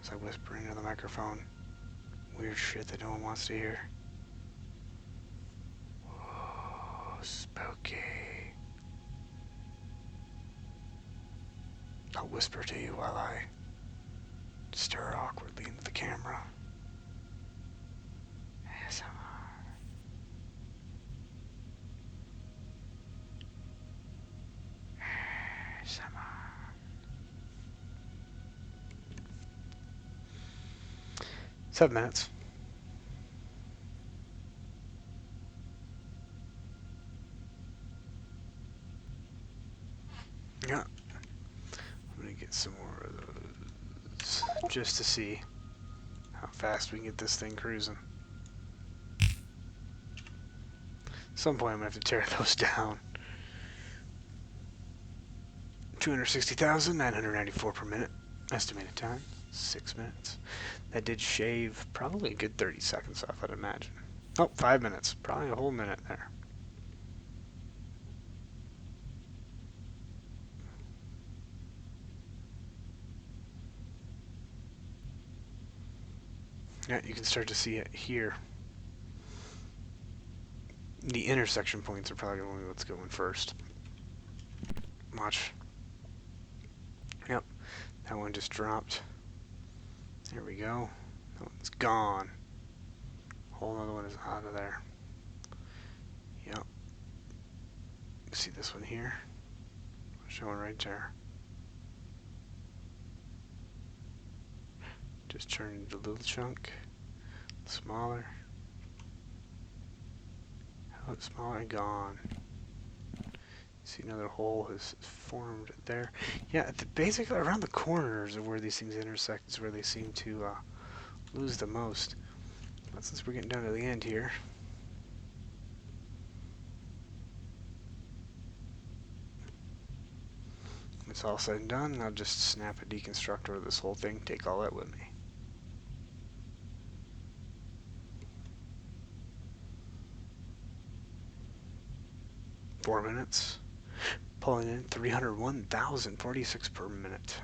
As I whisper into the microphone. Weird shit that no one wants to hear. Oh, spooky. I'll whisper to you while I stare awkwardly into the camera. ASMR. ASMR. 7 minutes. Yeah. I'm gonna get some more of those just to see how fast we can get this thing cruising. At some point I'm gonna have to tear those down. 260,994 per minute. Estimated time, 6 minutes. That did shave probably a good 30 seconds off, I'd imagine. Oh, 5 minutes. Probably a whole minute there. Yeah, you can start to see it here. The intersection points are probably only what's going first. Watch. Yep, that one just dropped. There we go. That one's gone. Whole other one is out of there. Yep. See this one here? Showing right there. Just turned into a little chunk. Smaller. Oh, smaller and gone. See another hole has formed there. Yeah, basically around the corners of where these things intersect is where they seem to lose the most. But since we're getting down to the end here, when it's all said and done, I'll just snap a deconstructor of this whole thing, take all that with me. Four minutes. Pulling in 301,046 per minute.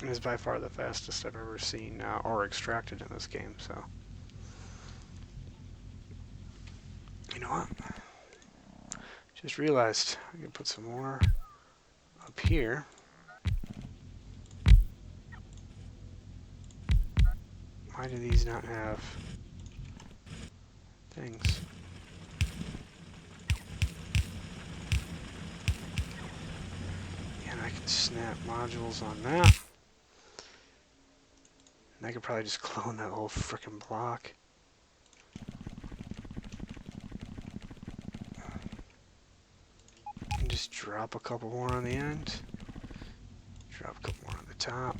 It is by far the fastest I've ever seen or extracted in this game, so. You know what? Just realized I can put some more up here. Why do these not have things? And I can snap modules on that. And I could probably just clone that whole frickin' block. And just drop a couple more on the end. Drop a couple more on the top.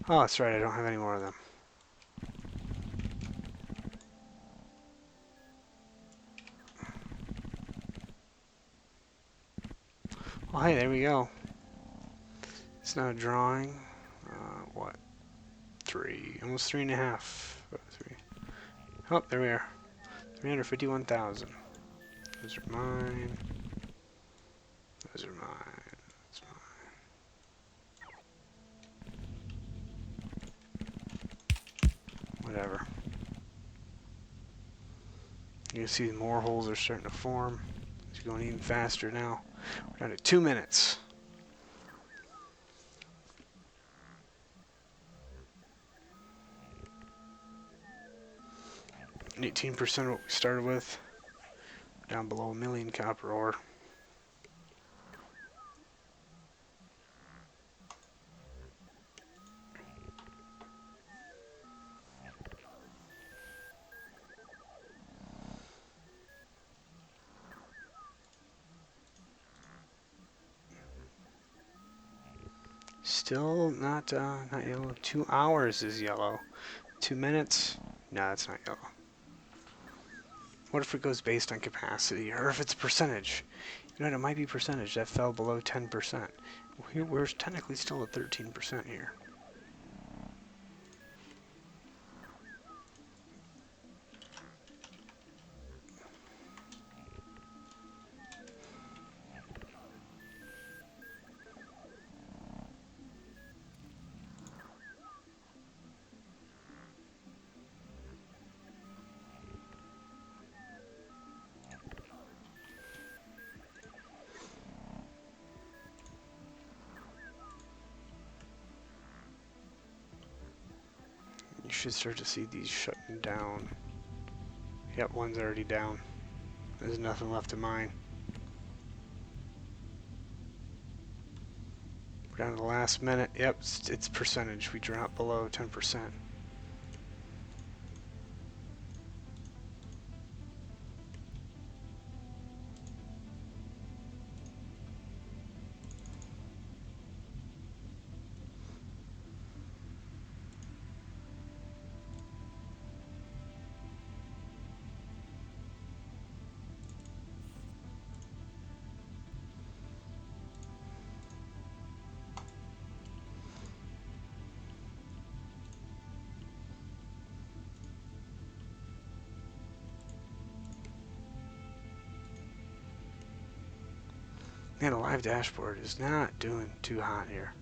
Oh, that's right, I don't have any more of them. Well, hey, there we go. It's not a drawing. What? Almost 3.5. Three. Oh, there we are. 351,000. Those are mine. Those are mine. That's mine. Whatever. You can see more holes are starting to form. It's going even faster now. We're down to 2 minutes. 18% what we started with. Down below 1,000,000 copper ore. Still not yellow. 2 hours is yellow. 2 minutes? No, it's not yellow. What if it goes based on capacity, or if it's percentage? You know what, it might be percentage. That fell below 10%. We're technically still at 13% here. You should start to see these shutting down. Yep, one's already down. There's nothing left to mine. We're down to the last minute. Yep, it's percentage. We dropped below 10%. Man, the live dashboard is not doing too hot here.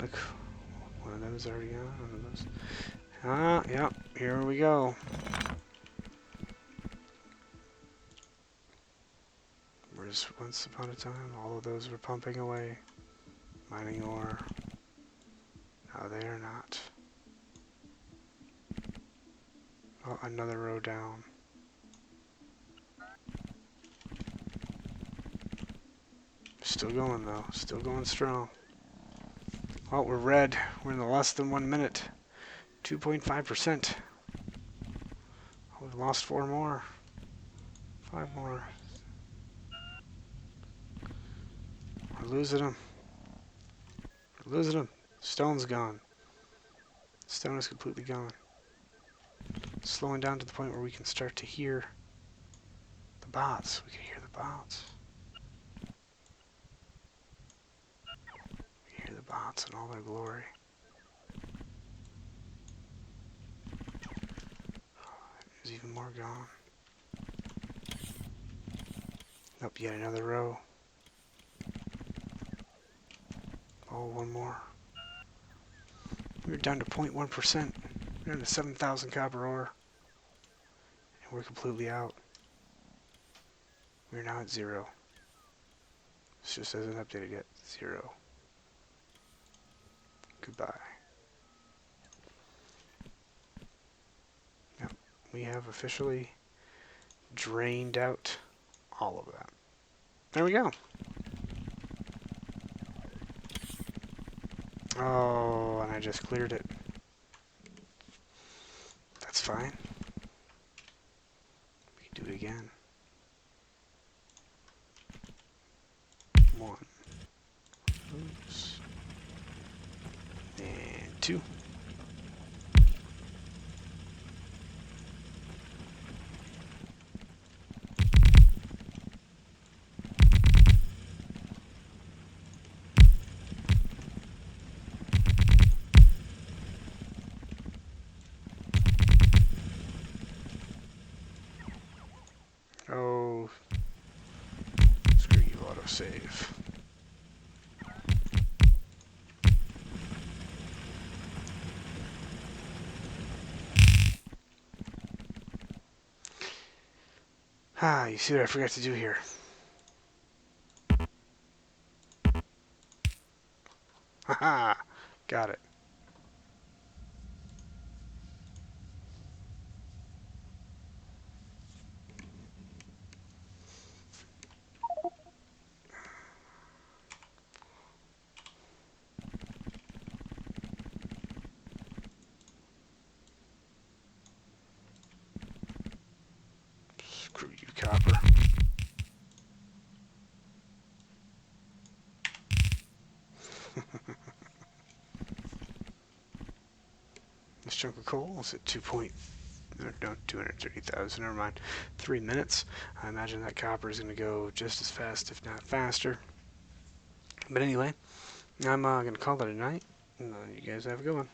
Look, one of those already on, one of those. Ah, yep, here we go. Whereas once upon a time, all of those were pumping away, mining ore. Now they are not. Oh, another row down. Still going though, still going strong. Oh, we're red. We're in the less than 1 minute. 2.5%. Oh, we've lost 4 more. 5 more. We're losing them. We're losing them. Stone's gone. Stone is completely gone. Slowing down to the point where we can start to hear the bots. We can hear the bots. We can hear the bots in all their glory. There's even more gone. Nope, yet another row. Oh, one more. We're down to 0.1%. We're down to 7,000 copper ore. And we're completely out. We're now at 0. This just hasn't updated yet. 0. Goodbye. Yep, we have officially drained out all of that. There we go. Oh, and I just cleared it. That's fine. We can do it again. 1. Oops. And 2. Oh, screw you, autosave. Ah, you see what I forgot to do here. Haha, got it. copper. This chunk of coal is at 230,000, never mind, 3 minutes. I imagine that copper is going to go just as fast, if not faster. But anyway, I'm going to call it a night. You guys have a good one.